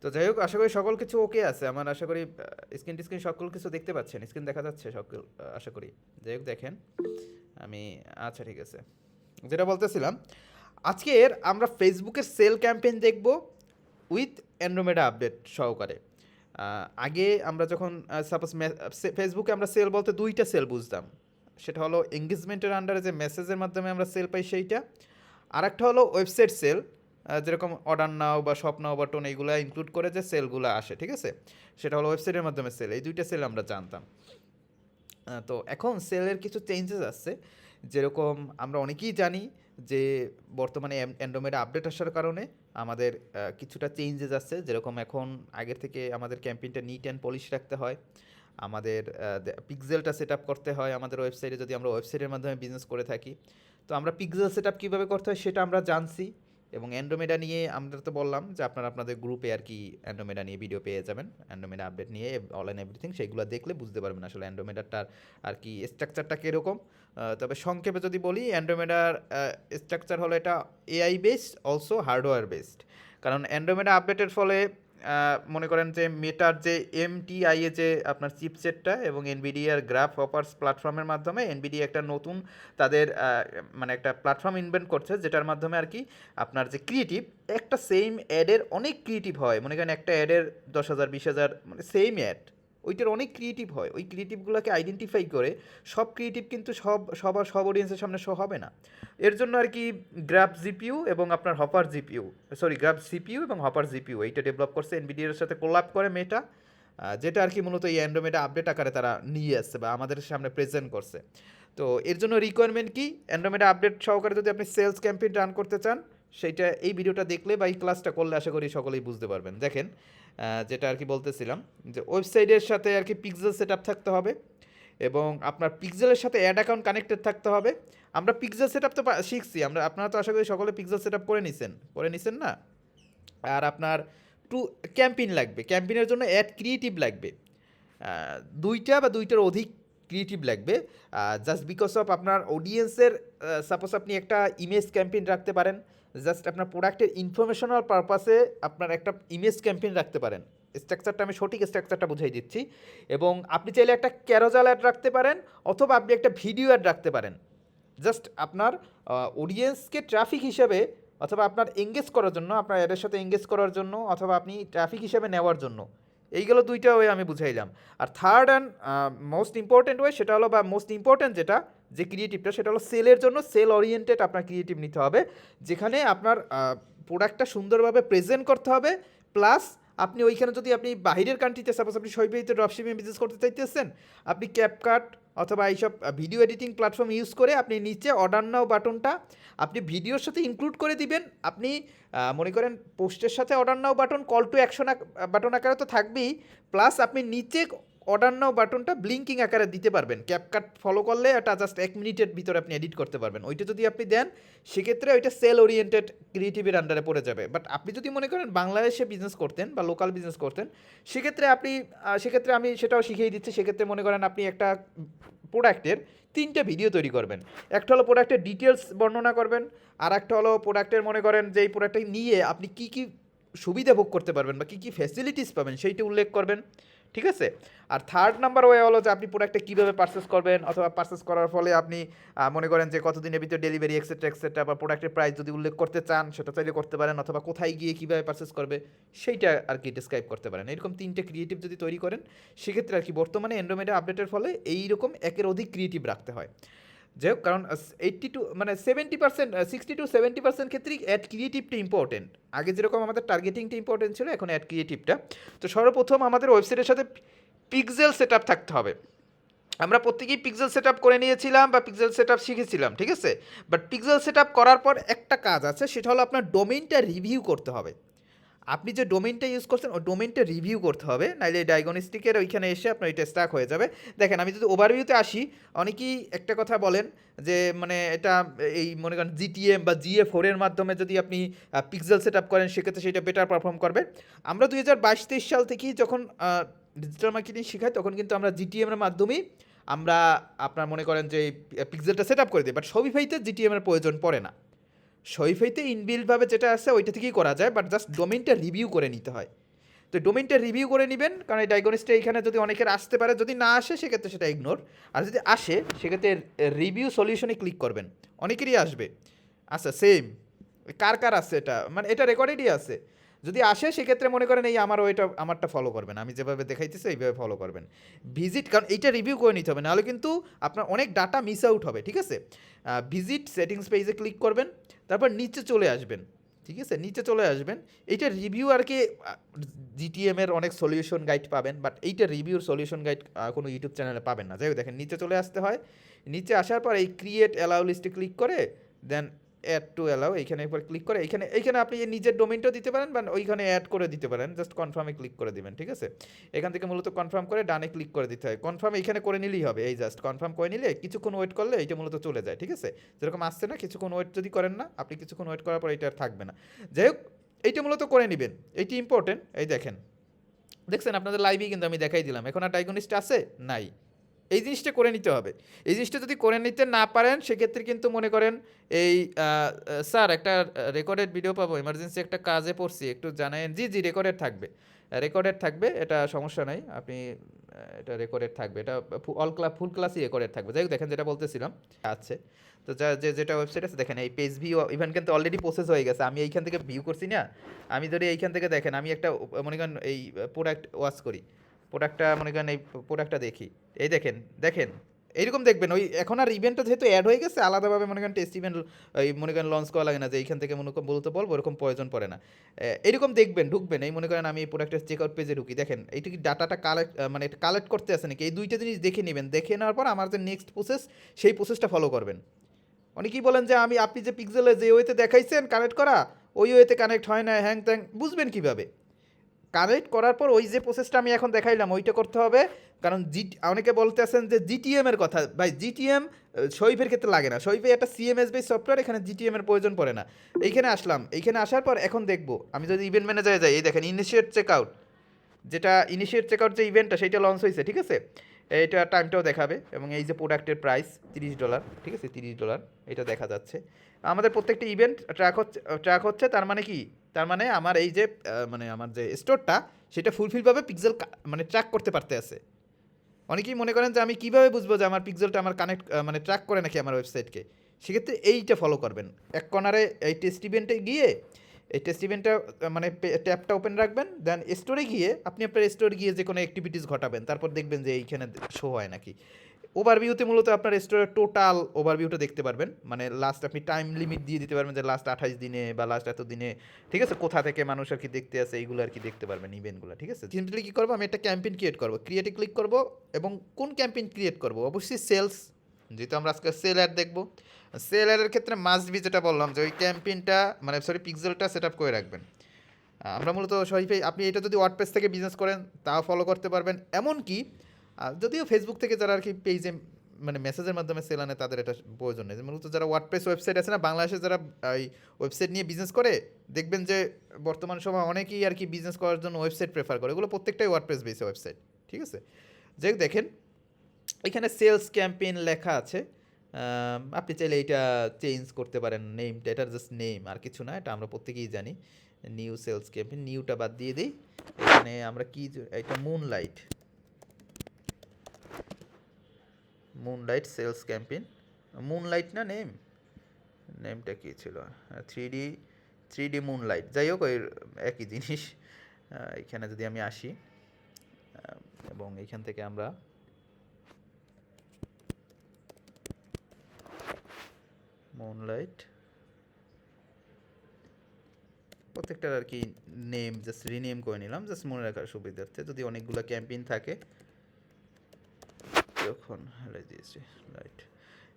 তো যাই হোক, আশা করি সকল কিছু ওকে আছে। আমার আশা করি স্ক্রিন সকল কিছু দেখতে পাচ্ছেন, স্ক্রিন দেখা যাচ্ছে সকল, আশা করি। যাই হোক দেখেন, আমি, আচ্ছা ঠিক আছে, যেটা বলতেছিলাম, আজকের আমরা ফেসবুকের সেল ক্যাম্পেইন দেখব উইথ অ্যান্ড্রোমেডা আপডেট সহকারে। আগে আমরা যখন সাপোজ ফেসবুকে আমরা সেল বলতে দুইটা সেল বুঝতাম। সেটা হলো এঙ্গেজমেন্টের আন্ডারে যে মেসেজের মাধ্যমে আমরা সেল পাই সেইটা, আর একটা হলো ওয়েবসাইট সেল, যেরকম অর্ডার নাও বা শপ নাও বাটন এইগুলো ইনক্লুড করে যে সেলগুলো আসে, ঠিক আছে, সেটা হলো ওয়েবসাইটের মাধ্যমে সেল। এই দুইটা সেল আমরা জানতাম। তো এখন সেলের কিছু চেঞ্জেস আসছে। যেরকম আমরা অনেকেই জানি যে বর্তমানে অ্যান্ড্রয়েড আপডেট আসার কারণে আমাদের কিছুটা চেঞ্জেস আসছে। যেরকম এখন আগের থেকে আমাদের ক্যাম্পেইনটা নিট অ্যান্ড পলিশ রাখতে হয়, আমাদের পিক্সেলটা সেট আপ করতে হয় আমাদের ওয়েবসাইটে, যদি আমরা ওয়েবসাইটের মাধ্যমে বিজনেস করে থাকি। তো আমরা পিক্সেল সেট আপ কীভাবে করতে হয় সেটা আমরা জানছি। এবং অ্যান্ড্রোমেডা নিয়ে আমরা তো বললাম যে আপনারা আপনাদের গ্রুপে আর কি অ্যান্ড্রোমেডা নিয়ে ভিডিও পেয়ে যাবেন, অ্যান্ড্রোমেডা আপডেট নিয়ে অল অ্যান্ড এভরিথিং, সেগুলো দেখলে বুঝতে পারবেন আসলে অ্যান্ড্রোমেডাটার আর কি স্ট্রাকচারটা কীরকম। তবে সংক্ষেপে যদি বলি, অ্যান্ড্রোমেডার স্ট্রাকচার হলো এটা AI based, also hardware based. কারণ অ্যান্ড্রোমেডা আপডেটের ফলে মনে করেন যে মেটার যে এমটিআই এ যে আপনার চিপসেটটা এবং এনভিডিয়ার গ্রাফ হপার্স প্ল্যাটফর্মের মাধ্যমে এনভিডিয়া একটা নতুন তাদের মানে একটা প্ল্যাটফর্ম ইনভেন্ট করছে, যেটার মাধ্যমে আর কি আপনার যে ক্রিয়েটিভ, একটা সেম অ্যাডের অনেক ক্রিয়েটিভ হয়। মনে করেন একটা অ্যাডের 10,000 20,000 মানে সেম অ্যাড, ওইটার অনেক ক্রিয়েটিভ হয়। ওই ক্রিয়েটিভগুলোকে আইডেন্টিফাই করে সব ক্রিয়েটিভ কিন্তু সব অডিয়েন্সের সামনে শো হবে না। এর জন্য আর কি গ্রাফ জিপিইউ এবং আপনার hopper GPU, sorry graph CPU এবং হপার জিপিইউ, এইটা ডেভেলপ করছে এনভিডিয়ার সাথে কোলাব করে মেটা, যেটা আর কি মূলত এই অ্যান্ড্রোমেডা আপডেট আকারে তারা নিয়ে আসছে বা আমাদের সামনে প্রেজেন্ট করছে। তো এর জন্য রিকোয়ারমেন্ট কি, অ্যান্ড্রোমেডা আপডেট সহকারে যদি আপনি সেলস ক্যাম্পেইন রান করতে চান, সেইটা এই ভিডিওটা দেখলে বা এই ক্লাসটা করলে আশা করি সকলেই বুঝতে পারবেন। দেখেন, যেটা আর কি বলতেছিলাম, যে ওয়েবসাইটের সাথে আর কি পিক্সেল সেট আপ থাকতে হবে এবং আপনার পিক্সেলের সাথে অ্যাড অ্যাকাউন্ট কানেক্টেড থাকতে হবে। আমরা পিক্সেল সেট আপ তো শিখছি, আপনারা তো আশা করি সকলে পিক্সেল সেট আপ করে নিছেন না। আর আপনার টু ক্যাম্পেইন লাগবে, ক্যাম্পেইনের জন্য অ্যাড ক্রিয়েটিভ লাগবে, দুইটা বা দুইটার অধিক ক্রিয়েটিভ লাগবে। জাস্ট বিকজ অফ আপনার অডিয়েন্সের, সাপোজ আপনি একটা ইমেজ ক্যাম্পেইন রাখতে পারেন, জাস্ট আপনার প্রোডাক্টের ইনফরমেশনাল পারপাসে আপনার একটা ইমেজ ক্যাম্পেইন রাখতে পারেন। স্ট্রাকচারটা আমি সঠিক স্ট্রাকচারটা বুঝাই দিচ্ছি। এবং আপনি চাইলে একটা ক্যারোজাল অ্যাড রাখতে পারেন, অথবা আপনি একটা ভিডিও অ্যাড রাখতে পারেন। জাস্ট আপনার অডিয়েন্সকে ট্রাফিক হিসেবে, অথবা আপনার এঙ্গেজ করার জন্য, আপনার অ্যাডের সাথে এঙ্গেজ করার জন্য, অথবা আপনি ট্রাফিক হিসেবে নেওয়ার জন্য। এইগুলো দুইটা ওয়ে আমি বুঝাইলাম। আর third and most important way সেটা হলো, বা মোস্ট ইম্পর্টেন্ট যেটা, যে ক্রিয়েটিভটা, সেটা হলো সেলের জন্য সেল ওরিয়েন্টেড আপনার ক্রিয়েটিভ নিতে হবে, যেখানে আপনার প্রোডাক্টটা সুন্দরভাবে প্রেজেন্ট করতে হবে। প্লাস আপনি ওইখানে যদি আপনি বাহিরের কান্ট্রিতে, সাপোজ আপনি শৈবাইতে ড্রপশিপিং বিজনেস করতে চাইতেছেন, আপনি ক্যাপকাট অথবা এইসব ভিডিও এডিটিং প্ল্যাটফর্ম ইউজ করে আপনি নিচে অর্ডার নাও বাটনটা আপনি ভিডিওর সাথে ইনক্লুড করে দিবেন। আপনি মনে করেন পোস্টের সাথে order now button call to action button আকারে তো থাকবেই, প্লাস আপনি নিচে অর্ডার নাও বাটনটা ব্লিঙ্কিং আকারে দিতে পারবেন। ক্যাপকাট ফলো করলে এটা জাস্ট 1 মিনিটের ভিতরে আপনি এডিট করতে পারবেন। ওইটা যদি আপনি দেন, সেক্ষেত্রে ওইটা সেল ওরিয়েন্টেড ক্রিয়েটিভের আন্ডারে পড়ে যাবে। বাট আপনি যদি মনে করেন বাংলাদেশে বিজনেস করতেন বা লোকাল বিজনেস করতেন, সেক্ষেত্রে আমি সেটাও শিখিয়ে দিচ্ছি। সেক্ষেত্রে মনে করেন আপনি একটা প্রোডাক্টের 3টে ভিডিও তৈরি করবেন। একটা হলো প্রোডাক্টের ডিটেলস বর্ণনা করবেন, আর একটা হলো প্রোডাক্টের মনে করেন যে এই প্রোডাক্টটা নিয়ে আপনি কী কী সুবিধা ভোগ করতে পারবেন বা কী কী ফ্যাসিলিটিস পাবেন সেইটা উল্লেখ করবেন, ঠিক আছে। আর থার্ড নাম্বার ওয়ে হলো যে আপনি প্রোডাক্টটা কীভাবে পারচেস করবেন, অথবা পারচেস করার ফলে আপনি মনে করেন যে কতদিনের ভিতরে ডেলিভারি এক্সেট্রা, বা প্রোডাক্টের প্রাইস যদি উল্লেখ করতে চান সেটা চাইলে করতে পারেন, অথবা কোথায় গিয়ে কীভাবে পারচেস করবে সেইটা আর কি ডিসক্রাইব করতে পারেন। এরকম 3টে ক্রিয়েটিভ যদি তৈরি করেন, সেক্ষেত্রে আর কি বর্তমানে অ্যান্ড্রোমেডা আপডেটের ফলে এইরকম একের অধিক ক্রিয়েটিভ রাখতে হয়। যাই হোক, কারণ 70% 60-70% ক্ষেত্রেই অ্যাড ক্রিয়েটিভটা ইম্পর্টেন্ট। আগে যেরকম আমাদের টার্গেটিংটা ইম্পর্টেন্ট ছিল, এখন অ্যাড ক্রিয়েটিভটা। তো সর্বপ্রথম আমাদের ওয়েবসাইটের সাথে পিক্সেল সেট আপ থাকতে হবে। আমরা প্রত্যেকেই পিক্সেল সেট আপ করে নিয়েছিলাম বা পিক্সেল সেট আপ শিখেছিলাম, ঠিক আছে। বাট পিক্সেল সেট আপ করার পর একটা কাজ আছে, সেটা হলো আপনার ডোমেইনটা রিভিউ করতে হবে। আপনি যে ডোমেইনটা ইউজ করছেন ওই ডোমেইনটা রিভিউ করতে হবে, নাইলে ডায়াগনস্টিকের ওইখানে এসে আপনার এটা স্টাক হয়ে যাবে। দেখেন, আমি যদি ওভারভিউতে আসি, অনেকেই একটা কথা বলেন যে মানে এটা এই মনে করেন জিটিএম বা GA4 এর মাধ্যমে যদি আপনি পিক্সেল সেট আপ করেন, সেক্ষেত্রে সেটা বেটার পারফর্ম করবে। আমরা 2022-23 সাল থেকেই যখন ডিজিটাল মার্কেটিং শেখাই, তখন কিন্তু আমরা জিটিএম এর মাধ্যমেই আমরা আপনার মনে করেন যে পিক্সেলটা সেট আপ করে দিই। বাট শপিফাইতে জিটিএম এর প্রয়োজন পড়ে না। শপিফাইতে ইনবিল্ডভাবে যেটা আছে ওইটা থেকেই করা যায়, বাট জাস্ট ডোমেইনটা রিভিউ করে নিতে হয়। তো ডোমেইনটা রিভিউ করে নেবেন, কারণ এই ডায়াগনিস্টটা এইখানে যদি অনেকের আসতে পারে, যদি না আসে সেক্ষেত্রে সেটা ইগনোর, আর যদি আসে সেক্ষেত্রে রিভিউ সলিউশনে ক্লিক করবেন, অনেকেরই আসবে। আচ্ছা সেম, কার কার আছে এটা, মানে এটা রেকর্ডেডই আছে। যদি আসে সেক্ষেত্রে মনে করেন এই আমার ওইটা আমারটা ফলো করবেন, আমি যেভাবে দেখাইতেছি এইভাবে ফলো করবেন। ভিজিট, কারণ এইটা রিভিউ করে নিতে হবে, নাহলে কিন্তু আপনার অনেক ডাটা মিস আউট হবে, ঠিক আছে। ভিজিট সেটিংস পেজে ক্লিক করবেন, তারপর নিচে চলে আসবেন, ঠিক আছে, নিচে চলে আসবেন। এইটা রিভিউ আর কি, জিটিএম এর অনেক সলিউশন গাইড পাবেন, বাট এইটা রিভিউর সলিউশন গাইড কোনো ইউটিউব চ্যানেলে পাবেন না। যাই হোক, দেখেন নিচে চলে আসতে হয়, নিচে আসার পর এই ক্রিয়েট অ্যালাউ লিস্টে ক্লিক করে দেন অ্যাড টু অ্যালাউ এইখানে একবার ক্লিক করে এইখানে আপনি নিজের ডোমেইনটাও দিতে পারেন বা ওইখানে অ্যাড করে দিতে পারেন, জাস্ট কনফার্মে ক্লিক করে দিবেন, ঠিক আছে। এখান থেকে মূলত কনফার্ম করে ডানে ক্লিক করে দিতে হয়, কনফার্ম এইখানে করে নিলেই হবে, এই জাস্ট কনফার্ম করে নিলে কিছুক্ষণ ওয়েট করলে এইটা মূলত চলে যায়, ঠিক আছে। যেরকম আসছে না, কিছুক্ষণ ওয়েট যদি করেন না আপনি, কিছুক্ষণ ওয়েট করার পর এটা আর থাকবে না। যাই হোক, এইটা মূলত করে নেবেন, এইটি ইম্পর্টেন্ট। এই দেখেন, দেখছেন আপনাদের লাইভেই কিন্তু আমি দেখাই দিলাম, এখন আর ডায়াগনিস্ট আছে নাই, এই জিনিসটা করে নিতে হবে। এই জিনিসটা যদি করে নিতে না পারেন সেক্ষেত্রে কিন্তু মনে করেন এই স্যার একটা রেকর্ডেড ভিডিও পাবো, এমার্জেন্সি একটা কাজে পড়ছি, একটু জানায়েন। জি জি, রেকর্ডেড থাকবে, রেকর্ডেড থাকবে, এটা সমস্যা নাই, আপনি এটা রেকর্ডেড থাকবে, এটা ফুল ক্লাসই রেকর্ডেড থাকবে। যাই হোক, দেখেন যেটা বলতেছিলাম আছে, তো যেটা ওয়েবসাইট আছে দেখেন, এই পেজ ভিউ ইভেন কিন্তু অলরেডি প্রসেস হয়ে গেছে, আমি এইখান থেকে ভিউ করছি না, আমি যদি এইখান থেকে দেখেন, আমি একটা মনে করেন এই প্রোডাক্ট ওয়াচ করি, প্রোডাক্টটা মনে করেন এই প্রোডাক্টটা দেখি, এই দেখেন দেখেন এইরকম দেখবেন। ওই এখন আর ইভেন্টটা যেহেতু অ্যাড হয়ে গেছে, আলাদাভাবে মনে করেন টেস্ট ইভেন্ট এই মনে করেন লঞ্চ করা লাগে না, যে এইখান থেকে মনে করেন বলতে বলবো, এরকম প্রয়োজন পড়ে না। এরকম দেখবেন, ঢুকবেন, এই মনে করেন আমি এই প্রোডাক্টের চেকআউট পেজে ঢুকি, দেখেন এইটা কি ডাটাটা মানে কালেক্ট করতে আছে নাকি, এই দুইটা জিনিস দেখে নেবেন। দেখে নেওয়ার পর আমার যে নেক্সট প্রসেস, সেই প্রসেসটা ফলো করবেন। অনেকেই বলেন যে আপনি যে পিক্সেলে যে ওয়েতে দেখাইছেন কানেক্ট করা, ওই ওয়েতে কানেক্ট হয় না, হ্যাং ত্যাং, বুঝবেন কীভাবে? কানেক্ট করার পর ওই যে প্রসেসটা আমি এখন দেখাইলাম ওইটা করতে হবে, কারণ অনেকে বলতে আছেন যে জিটিএম এর কথা, ভাই জিটিএম শরীফের ক্ষেত্রে লাগে না, শরীফে একটা সিএমএস বেস সফটওয়্যার, এখানে জিটিএম এর প্রয়োজন পড়ে না। এইখানে আসলাম, এইখানে আসার পর এখন দেখবো, আমি যদি ইভেন্ট ম্যানেজারে যাই, এই দেখেন ইনিশিয়েট চেকআউট, যেটা ইনিশিয়েট চেকআউট যে ইভেন্টটা সেটা লঞ্চ হয়েছে, ঠিক আছে। এইটা টাইমটাও দেখাবে, এবং এই যে প্রোডাক্টের প্রাইস $30, ঠিক আছে, $30 এটা দেখা যাচ্ছে। আমাদের প্রত্যেকটা ইভেন্ট ট্র্যাক হচ্ছে, তার মানে কি, তার মানে আমার এই যে মানে আমার যে স্টোরটা সেটা ফুলফিলভাবে পিক্সেল মানে ট্র্যাক করতে পারতে আছে। অনেকেই মনে করেন যে আমি কীভাবে বুঝবো যে আমার পিক্সেলটা আমার কানেক্ট মানে ট্র্যাক করে নাকি আমার ওয়েবসাইটকে, সেক্ষেত্রে এইটা ফলো করবেন। এক কর্নারে এই টেস্ট ইভেন্টে গিয়ে এই টেস্ট ইভেন্টটা মানে ট্যাবটা ওপেন রাখবেন, দেন স্টোরে গিয়ে আপনি আপনার স্টোরে গিয়ে যে কোনো অ্যাক্টিভিটিস ঘটাবেন, তারপর দেখবেন যে এইখানে শো হয় নাকি। ওভারভিউতে মূলত আপনার স্টোরের টোটাল ওভারভিউটা দেখতে পারবেন, মানে লাস্ট আপনি টাইম লিমিট দিয়ে দিতে পারবেন যে লাস্ট 28 দিনে বা লাস্ট এত দিনে, ঠিক আছে, কোথা থেকে মানুষ আর কি দেখতে আছে, এইগুলো আর কি দেখতে পারবেন ইভেন্টগুলো, ঠিক আছে। সিম্পলি কী করবো, আমি একটা ক্যাম্পেইন ক্রিয়েট করবো, ক্রিয়েটে ক্লিক করবো, এবং কোন ক্যাম্পেইন ক্রিয়েট করবো, অবশ্যই সেলস, যেহেতু আমরা আজকে সেল অ্যাড দেখবো। সেল অ্যাডের ক্ষেত্রে মাস্ট বি যেটা বললাম, যে ওই ক্যাম্পেইনটা মানে সরি পিক্সেলটা সেট আপ করে রাখবেন। আমরা মূলত শরীফে, আপনি এটা যদি ওয়ার্ডপ্রেস থেকে বিজনেস করেন তাও ফলো করতে পারবেন, এমনকি যদিও ফেসবুক থেকে যারা আর কি পেজে মানে মেসেজের মাধ্যমে সেল আনে তাদের এটা প্রয়োজন নেই, মূলত যারা ওয়ার্ডপ্রেস ওয়েবসাইট আছে না, বাংলাদেশে যারা এই ওয়েবসাইট নিয়ে বিজনেস করে, দেখবেন যে বর্তমান সময় অনেকেই আর কি বিজনেস করার জন্য ওয়েবসাইট প্রেফার করে, এগুলো প্রত্যেকটাই ওয়ার্ডপ্রেস বেস ওয়েবসাইট, ঠিক আছে। যাই হোক, দেখেন এখানে সেলস ক্যাম্পেইন লেখা আছে, আপনি চাইলে এইটা চেঞ্জ করতে পারেন, নেমটা, এটার জাস্ট নেম, আর কিছু না, এটা আমরা প্রত্যেকেই জানি। নিউ সেলস ক্যাম্পেইন, নিউটা বাদ দিয়ে দিই, এখানে আমরা কি, এটা মুনলাইট সেলস ক্যাম্পেইন, মুনলাইট না নেমটা কী ছিল, থ্রি ডি মুনলাইট, যাই হোক ওই একই জিনিস। এখানে যদি আমি আসি এবং এইখান থেকে আমরা মুনলাইট প্রত্যেকটার আর কি নেম জাস্ট রিনেম করে নিলাম, জাস্ট মনে রাখার সুবিধার্থে, যদি অনেকগুলো ক্যাম্পেইন থাকে তখন রাইট।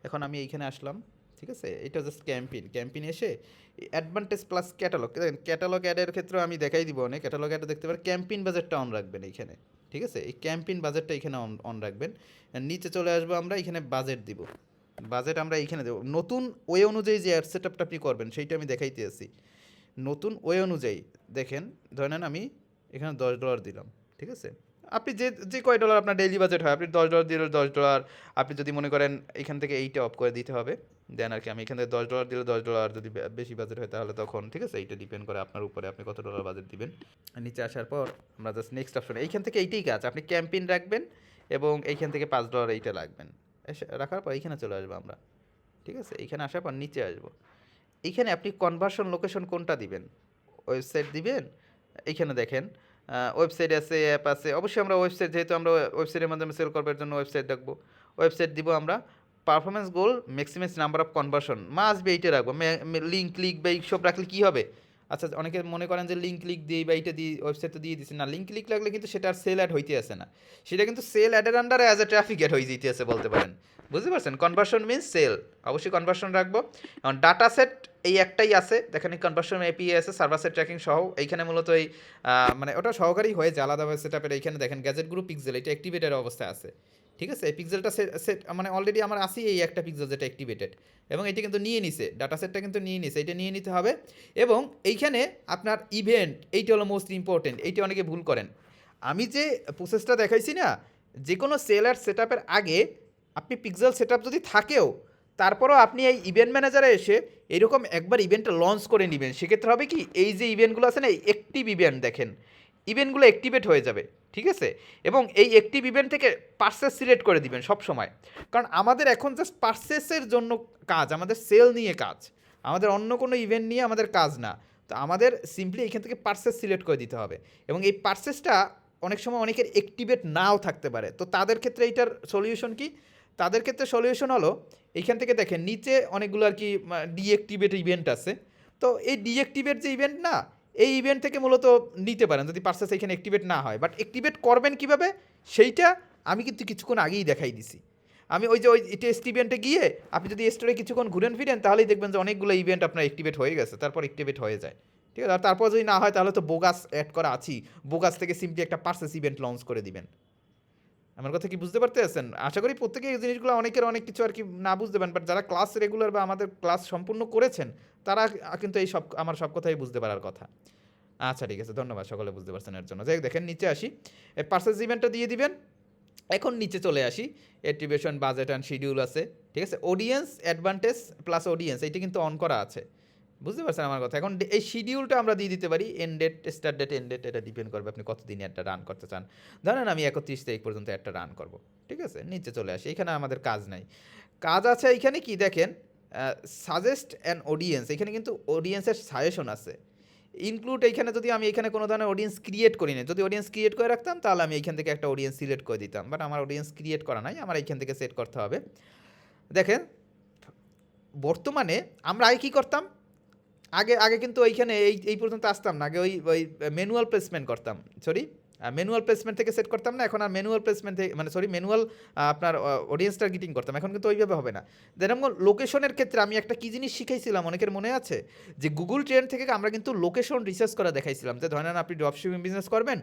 এখন আমি এইখানে আসলাম, ঠিক আছে, এটা জাস্ট ক্যাম্পেইন এসে অ্যাডভান্টেজ প্লাস ক্যাটালগ, ক্যাটালগ অ্যাডের ক্ষেত্রে আমি দেখাই দিব অনেক, ক্যাটালগ অ্যাডে দেখতে পারেন ক্যাম্পেইন বাজেটটা অন রাখবেন এইখানে, ঠিক আছে, এই ক্যাম্পেইন বাজেটটা এখানে অন রাখবেন। নিচে চলে আসবো, আমরা এখানে বাজেট দিব, বাজেট আমরা এইখানে দেবো, নতুন ওয়ে অনুযায়ী যে অ্যাড সেট আপটা আপনি করবেন সেইটা আমি দেখাইতে আছি। নতুন ওয়ে অনুযায়ী দেখেন, ধরে নেন আমি এখানে $10 দিলাম, ঠিক আছে, আপনি যে কয় ডলার আপনার ডেইলি বাজেট হয়, আপনি $10 দিলে $10, আপনি যদি মনে করেন এখান থেকে এইটা অফ করে দিতে হবে, দেন আর কি আমি এখান থেকে $10 দিলে $10, যদি বেশি বাজেট হয় তাহলে তখন, ঠিক আছে, এইটা ডিপেন্ড করে আপনার উপরে আপনি কত ডলার বাজেট দিবেন। নিচে আসার পর আমরা জাস্ট নেক্সট অপশনে এইখান থেকে এইটাই কাজ, আপনি ক্যাম্পিং রাখবেন এবং এইখান থেকে $5 এইটা রাখবেন, রাখার পর এইখানে চলে আসবো আমরা, ঠিক আছে। এইখানে আসার পর নিচে আসবো, এইখানে আপনি কনভার্সন লোকেশন কোনটা দিবেন, ওয়েবসাইট দিবেন। এইখানে দেখেন ওয়েবসাইট আছে, অ্যাপ আছে, অবশ্যই আমরা ওয়েবসাইট, যেহেতু আমরা ওয়েবসাইটের মাধ্যমে সেল করবার জন্য ওয়েবসাইট রাখবো, ওয়েবসাইট দিব আমরা। Performance goal maximum number of conversion must be এইটা রাখবো। লিঙ্ক ক্লিক বা এইসব রাখলে কী হবে, আচ্ছা অনেকে মনে করেন যে লিঙ্ক ক্লিক দিই বা এইটা দিই, ওয়েবসাইট তো দিয়ে দিচ্ছি না, লিঙ্ক ক্লিক লাগলে কিন্তু সেটা আর সেল অ্যাড হইতে আসে না, সেটা কিন্তু সেল অ্যাডের আন্ডারে অ্যাজ এ ট্রাফিক অ্যাড হয়ে যেতে আছে বলতে পারেন, বুঝতে পারছেন। কনভার্সন মিনস সেল, অবশ্যই কনভার্সন রাখবো। এখন ডাটা সেট এই একটাই আছে, দেখেন কনভার্সন এপিআই আছে, সার্ভার সেট ট্র্যাকিং সহ। এইখানে মূলত এই মানে ওটা সহকারী হয়েছে আলাদাভাবে সেট আপের। এইখানে দেখেন গ্যাজেট গ্রুপ পিক্সেল, এটা অ্যাক্টিভেটেড অবস্থায় আছে, ঠিক আছে। এই পিক্সেলটা সেট মানে অলরেডি আমার আসি এই একটা পিক্সেল যেটা অ্যাক্টিভেটেড, এবং এটা কিন্তু নিয়ে নিছে, ডাটা সেটটা কিন্তু নিয়ে নিছে, এটা নিয়ে নিতে হবে। এবং এইখানে আপনার ইভেন্ট, এইটা হলো মোস্ট ইম্পর্টেন্ট, এইটা অনেকে ভুল করেন। আমি যে প্রসেসটা দেখাইছি না, যে কোনো সেলার সেট আপের আগে আপনি পিক্সেল সেট আপ যদি থাকেও, তারপরও আপনি এই ইভেন্ট ম্যানেজারে এসে এরকম একবার ইভেন্টটা লঞ্চ করে নেবেন। সেক্ষেত্রে হবে কি, এই যে ইভেন্টগুলো আছে না, এই অ্যাক্টিভ ইভেন্ট দেখেন, ইভেন্টগুলো অ্যাক্টিভেট হয়ে যাবে, ঠিক আছে। এবং এই অ্যাক্টিভ ইভেন্ট থেকে পার্সেস সিলেক্ট করে দিবেন সব সময়, কারণ আমাদের এখন জাস্ট পার্সেসের জন্য কাজ, আমাদের সেল নিয়ে কাজ, আমাদের অন্য কোনো ইভেন্ট নিয়ে আমাদের কাজ না। তো আমাদের সিম্পলি এখান থেকে পার্সেস সিলেক্ট করে দিতে হবে, এবং এই পার্সেসটা অনেক সময় অনেকের অ্যাক্টিভেট নাও থাকতে পারে। তো তাদের ক্ষেত্রে এইটার সলিউশন কি, তাদের ক্ষেত্রে সলিউশন হলো এইখান থেকে দেখেন নিচে অনেকগুলো আর কি ডিঅ্যাক্টিভেট ইভেন্ট আছে। তো এই ডিঅ্যাক্টিভেট যে ইভেন্ট না, এই ইভেন্ট থেকে মূলত নিতে পারেন যদি পার্সেস এখানে অ্যাক্টিভেট না হয়। বাট অ্যাক্টিভেট করবেন কীভাবে সেইটা আমি কিন্তু কিছুক্ষণ আগেই দেখাই দিছি। আমি ওই যে ওই টেস্ট ইভেন্টে গিয়ে আপনি যদি স্টোরে কিছুক্ষণ ঘুরেন ফিরেন, তাহলেই দেখবেন যে অনেকগুলো ইভেন্ট আপনার অ্যাক্টিভেট হয়ে গেছে, তারপর অ্যাক্টিভেট হয়ে যায়, ঠিক আছে। আর তারপর যদি না হয় তাহলে তো বোগাস অ্যাড করা আছেই, বোগাস থেকে সিম্পলি একটা পার্সেস ইভেন্ট লঞ্চ করে দিবেন। আমার কথা কি বুঝতে পারতেছেন? আশা করি প্রত্যেকে এই জিনিসগুলো, অনেকের অনেক কিছু আর কি না বুঝতে পারেন, বাট যারা ক্লাস রেগুলার বা আমাদের ক্লাস সম্পূর্ণ করেছেন তারা কিন্তু এই সব আমার সব কথাই বুঝতে পারার কথা। আচ্ছা ঠিক আছে, ধন্যবাদ, সকলে বুঝতে পারছেন এর জন্য। যাই হোক, দেখেন নিচে আসি, এই পার্সেস ইভেন্টটা দিয়ে দিবেন। এখন নিচে চলে আসি, অ্যাট্রিবিউশন, বাজেট অ্যান্ড শিডিউল আছে, ঠিক আছে। অডিয়েন্স অ্যাডভান্টেজ প্লাস অডিয়েন্স, এইটা কিন্তু অন করা আছে, বুঝতে পারছেন আমার কথা। এখন এই শিডিউলটা আমরা দিয়ে দিতে পারি, end date, start date, end date, এটা ডিপেন্ড করবে আপনি কতদিন একটা রান করতে চান। ধরেন আমি 31 তারিখ পর্যন্ত একটা রান করব, ঠিক আছে। নিচে চলে আসি, এখানে আমাদের কাজ নাই, কাজ আছে এইখানে কি দেখেন, সাজেস্ট অ্যান অডিয়েন্স, এখানে কিন্তু অডিয়েন্সের সাজেশন আছে। ইনক্লুড, এইখানে যদি আমি এখানে কোনো ধরনের অডিয়েন্স ক্রিয়েট করি না, যদি অডিয়েন্স ক্রিয়েট করে রাখতাম তাহলে আমি এইখান থেকে একটা অডিয়েন্স সিলেক্ট করে দিতাম, বাট আমার অডিয়েন্স ক্রিয়েট করা নাই, আমার এইখান থেকে সেট করতে হবে। দেখেন বর্তমানে আমরা আগে কী করতাম, আগে আগে কিন্তু ওইখানে এই পর্যন্ত আসতাম না, আগে ওই ওই ম্যানুয়াল প্লেসমেন্ট করতাম, সরি ম্যানুয়াল প্লেসমেন্ট থেকে সেট করতাম না, এখন আর ম্যানুয়াল প্লেসমেন্ট থেকে মানে সরি ম্যানুয়াল আপনার অডিয়েন্স টার্গেটিং করতাম, এখন কিন্তু ওইভাবে হবে না। যেরকম লোকেশনের ক্ষেত্রে আমি একটা কী জিনিস শিখাইছিলাম, অনেকের মনে আছে, যে গুগল ট্রেন্ড থেকে আমরা কিন্তু লোকেশন রিসার্চ করা দেখাইছিলাম, যে ধরেন আপনি ড্রপশিপিং বিজনেস করবেন,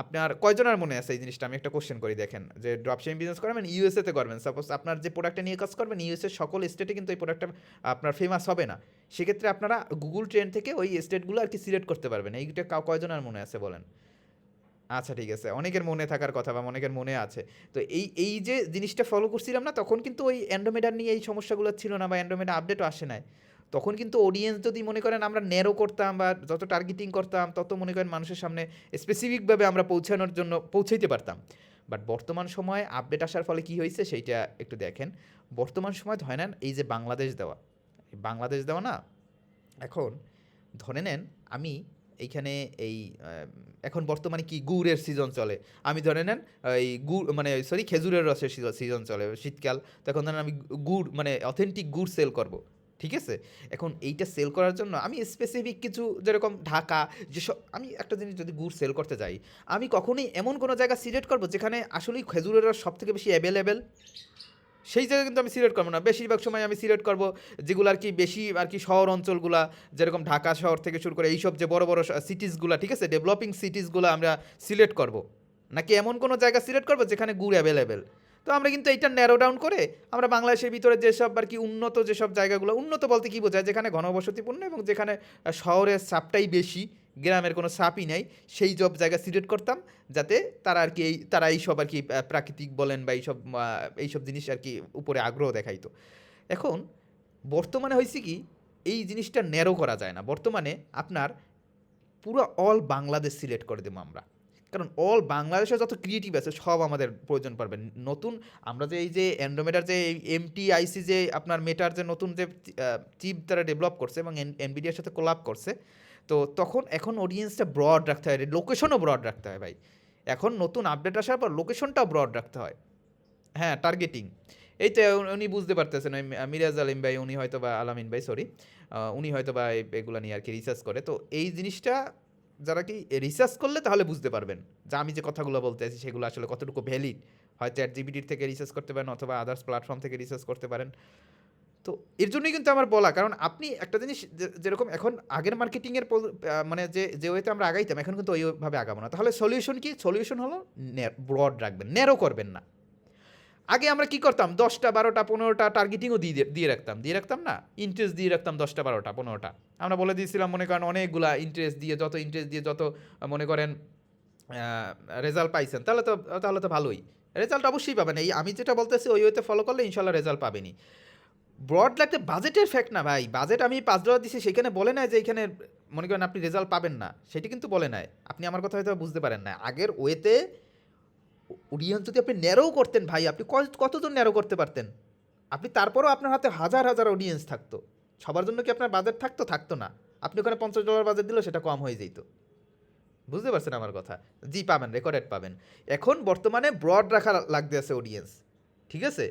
আপনার কয়জনের মনে আছে এই জিনিসটা, আমি একটা কোশ্চেন করি দেখেন, যে ড্রপশিপিং বিজনেস করবেন ইউএসএতে করবেন, সাপোজ আপনার যে প্রোডাক্টটা নিয়ে কাজ করবেন ইউএসএর সকল স্টেটে কিন্তু এই প্রোডাক্টটা আপনার ফেমাস হবে না, সেক্ষেত্রে আপনারা গুগল ট্রেন্ড থেকে ওই স্টেটগুলো আর কি সিলেক্ট করতে পারবেন। এইটা কয়জনের মনে আছে বলেন? আচ্ছা ঠিক আছে, অনেকের মনে থাকার কথা বা অনেকের মনে আছে। তো এই যে জিনিসটা ফলো করছিলাম না, তখন কিন্তু ওই অ্যান্ড্রোমেডা নিয়ে এই সমস্যাগুলো ছিল না, বা অ্যান্ড্রোমেডা আপডেটও আসে নাই। তখন কিন্তু অডিয়েন্স যদি মনে করেন আমরা ন্যারো করতাম বা যত টার্গেটিং করতাম তত মনে করেন মানুষের সামনে স্পেসিফিকভাবে আমরা পৌঁছানোর জন্য পৌঁছাইতে পারতাম। বাট বর্তমান সময়ে আপডেট আসার ফলে কি হয়েছে সেইটা একটু দেখেন। বর্তমান সময় ধরে নেন এই যে বাংলাদেশ দেওয়া না, এখন ধরে নেন আমি এইখানে এই এখন বর্তমানে কি গুড়ের সিজন চলে, আমি ধরে নেন এই গুড় মানে সরি খেজুরের রসের সিজন চলে, শীতকাল, তখন ধরেন আমি গুড় মানে অথেন্টিক গুড় সেল করব, ঠিক আছে। এখন এইটা সেল করার জন্য আমি স্পেসিফিক কিছু, যেরকম ঢাকা, যেসব আমি একটা জিনিস যদি গুড় সেল করতে যাই, আমি কখনোই এমন কোনো জায়গা সিলেক্ট করবো যেখানে আসলেই খেজুরের রস সব থেকে বেশি অ্যাভেলেবেল, সেই জায়গায় কিন্তু আমি সিলেক্ট করবো না। বেশিরভাগ সময় আমি সিলেক্ট করবো যেগুলো আর কি বেশি আর কি শহর অঞ্চলগুলা, যেরকম ঢাকা শহর থেকে শুরু করে এইসব যে বড় বড় সিটিসগুলো, ঠিক আছে, ডেভেলপিং সিটিসগুলো আমরা সিলেক্ট করব, নাকি এমন কোনো জায়গা সিলেক্ট করবো যেখানে গুড় অ্যাভেলেবেল। তো আমরা কিন্তু এইটা ন্যারো ডাউন করে আমরা বাংলাদেশের ভিতরে যেসব আর কি উন্নত যেসব জায়গাগুলো, উন্নত বলতে কী বোঝায়, যেখানে ঘনবসতিপূর্ণ এবং যেখানে শহরের চাপটাই বেশি, গ্রামের কোনো চাপই নাই, সেই সব জায়গা সিলেক্ট করতাম, যাতে তারা আর কি তারা এইসব আর কি প্রাকৃতিক বলেন বা এইসব জিনিস আর কি উপরে আগ্রহ দেখাইতো। এখন বর্তমানে হয়েছে কি, এই জিনিসটা ন্যারো করা যায় না। বর্তমানে আপনার পুরো অল বাংলাদেশ সিলেক্ট করে দেবো আমরা, কারণ অল বাংলাদেশে যত ক্রিয়েটিভ আছে সব আমাদের প্রয়োজন পড়বে। নতুন আমরা যে এই যে অ্যান্ড্রোমেডার যে MTIC যে আপনার মেটার যে নতুন যে চিপ তারা ডেভেলপ করছে এবং এনভিডিয়ার সাথে কোলাপ করছে, তো তখন এখন অডিয়েন্সটা ব্রড রাখতে হয়, লোকেশনও ব্রড রাখতে হয় ভাই। এখন নতুন আপডেট আসার পর লোকেশনটাও ব্রড রাখতে হয়। হ্যাঁ, টার্গেটিং, এই তো উনি বুঝতে পারতেছেন, ওই মিরাজ আলিম ভাই, উনি হয়তো বা আলামিন ভাই সরি, উনি হয়তো বা এগুলো নিয়ে আর কি রিসার্চ করে। তো এই জিনিসটা যারা কি রিসার্চ করলে তাহলে বুঝতে পারবেন যে আমি যে কথাগুলো বলতে আছি সেগুলো আসলে কতটুকু ভ্যালিড। হয় ChatGPT থেকে রিসার্চ করতে পারেন অথবা আদার্স প্ল্যাটফর্ম থেকে রিসার্চ করতে পারেন। তো এর জন্যই কিন্তু আমার বলা, কারণ আপনি একটা জিনিস যেরকম এখন আগের মার্কেটিংয়ের মানে যে ওয়েতে আমরা আগাইতাম, এখন কিন্তু ওইভাবে আগাবো না। তাহলে সলিউশন কি? সলিউশন হলো ব্রড রাখবেন, ন্যারো করবেন না। আগে আমরা কি করতাম, 10টা 12টা 15টা টার্গেটিংও দিয়ে রাখতাম না, ইন্টারেস্ট দিয়ে রাখতাম 10টা 12টা 15টা। আমরা বলে দিয়েছিলাম মনে করেন অনেকগুলা ইন্টারেস্ট দিয়ে যত মনে করেন রেজাল্ট পাইছেন, তাহলে তো ভালোই, রেজাল্ট অবশ্যই পাবেন। এই আমি যেটা বলতেছি ওই ওইতে ফলো করলে ইনশাল্লাহ রেজাল্ট পাবেনি। ব্রড লাগতে বাজেটের ফ্যাক্ট না ভাই, বাজেট আমি $5 দিছি, সেখানে বলে নাই যে এখানে মনে করেন আপনি রেজাল্ট পাবেন না, সেটি কিন্তু বলে নাই। আপনি আমার কথা হয়তো বুঝতে পারেন না। আগের ওয়েতে অডিয়েন্স যদি আপনি ন্যারো করতেন ভাই, আপনি কতজন ন্যারো করতে পারতেন? আপনি তারপরও আপনার হাতে হাজার হাজার অডিয়েন্স থাকতো। সবার জন্য কি আপনার বাজেট থাকতো না? আপনি ওখানে $50 বাজেট দিলেও সেটা কম হয়ে যেত। বুঝতে পারছেন আমার কথা? জি, পাবেন, রেকর্ডেড পাবেন। এখন বর্তমানে ব্রড রাখা লাগতে আছে অডিয়েন্স, ঠিক আছে?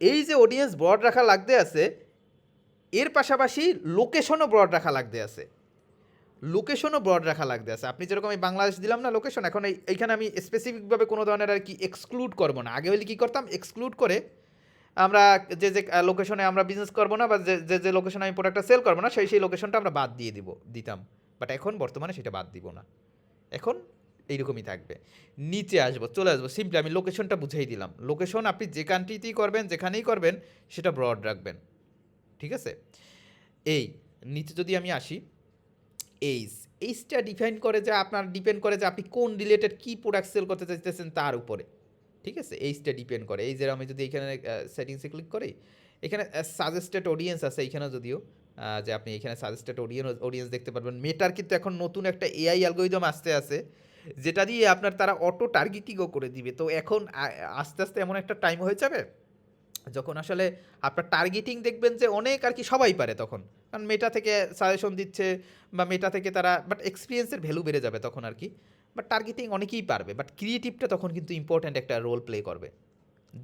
এই যে অডিয়েন্স ব্রড রাখা লাগতে আছে, এর পাশাপাশি লোকেশনও ব্রড রাখা লাগতে আছে। আপনি যেরকম এই বাংলাদেশ দিলাম না লোকেশন, এখন এইখানে আমি স্পেসিফিকভাবে কোনো ধরনের আর কি এক্সক্লুড করবো না। আগে হলে কী করতাম, এক্সক্লুড করে আমরা যে লোকেশনে আমরা বিজনেস করবো না, বা যে লোকেশনে আমি প্রোডাক্টটা সেল করবো না, সেই লোকেশনটা আমরা বাদ দিয়ে দিতাম। বাট এখন বর্তমানে সেটা বাদ দিব না, এখন এইরকমই থাকবে। নিচে চলে আসবো, সিম্পলি আমি লোকেশনটা বুঝেই দিলাম। লোকেশন আপনি যে কান্ট্রিতেই করবেন, যেখানেই করবেন, সেটা ব্রড রাখবেন, ঠিক আছে? এই নিচে যদি আমি আসি, এইজটা ডিপেন্ড করে যে আপনি কোন রিলেটেড কী প্রোডাক্ট সেল করতে চাইতেছেন তার উপরে, ঠিক আছে? এইজটা ডিপেন্ড করে। এইজের আমি যদি এখানে সেটিংসে ক্লিক করি, এখানে সাজেস্টেড অডিয়েন্স আছে এখানে, যদিও যে আপনি এখানে সাজেস্টেড অডিয়েন্স দেখতে পারবেন। মেটার কিন্তু এখন নতুন একটা AI অ্যালগরিদম আছে, যেটা দিয়ে আপনার তারা অটো টার্গেটিংও করে দিবে। তো এখন আস্তে আস্তে এমন একটা টাইম হয়ে যাবে যখন আসলে আপনার টার্গেটিং দেখবেন যে অনেক আর কি সবাই পারে তখন, কারণ মেটা থেকে সাজেশন দিচ্ছে বা মেটা থেকে তারা, বাট এক্সপিরিয়েন্সের ভ্যালু বেড়ে যাবে তখন আর কি। বাট টার্গেটিং অনেকেই পারবে, বাট ক্রিয়েটিভটা তখন কিন্তু ইম্পর্ট্যান্ট একটা রোল প্লে করবে।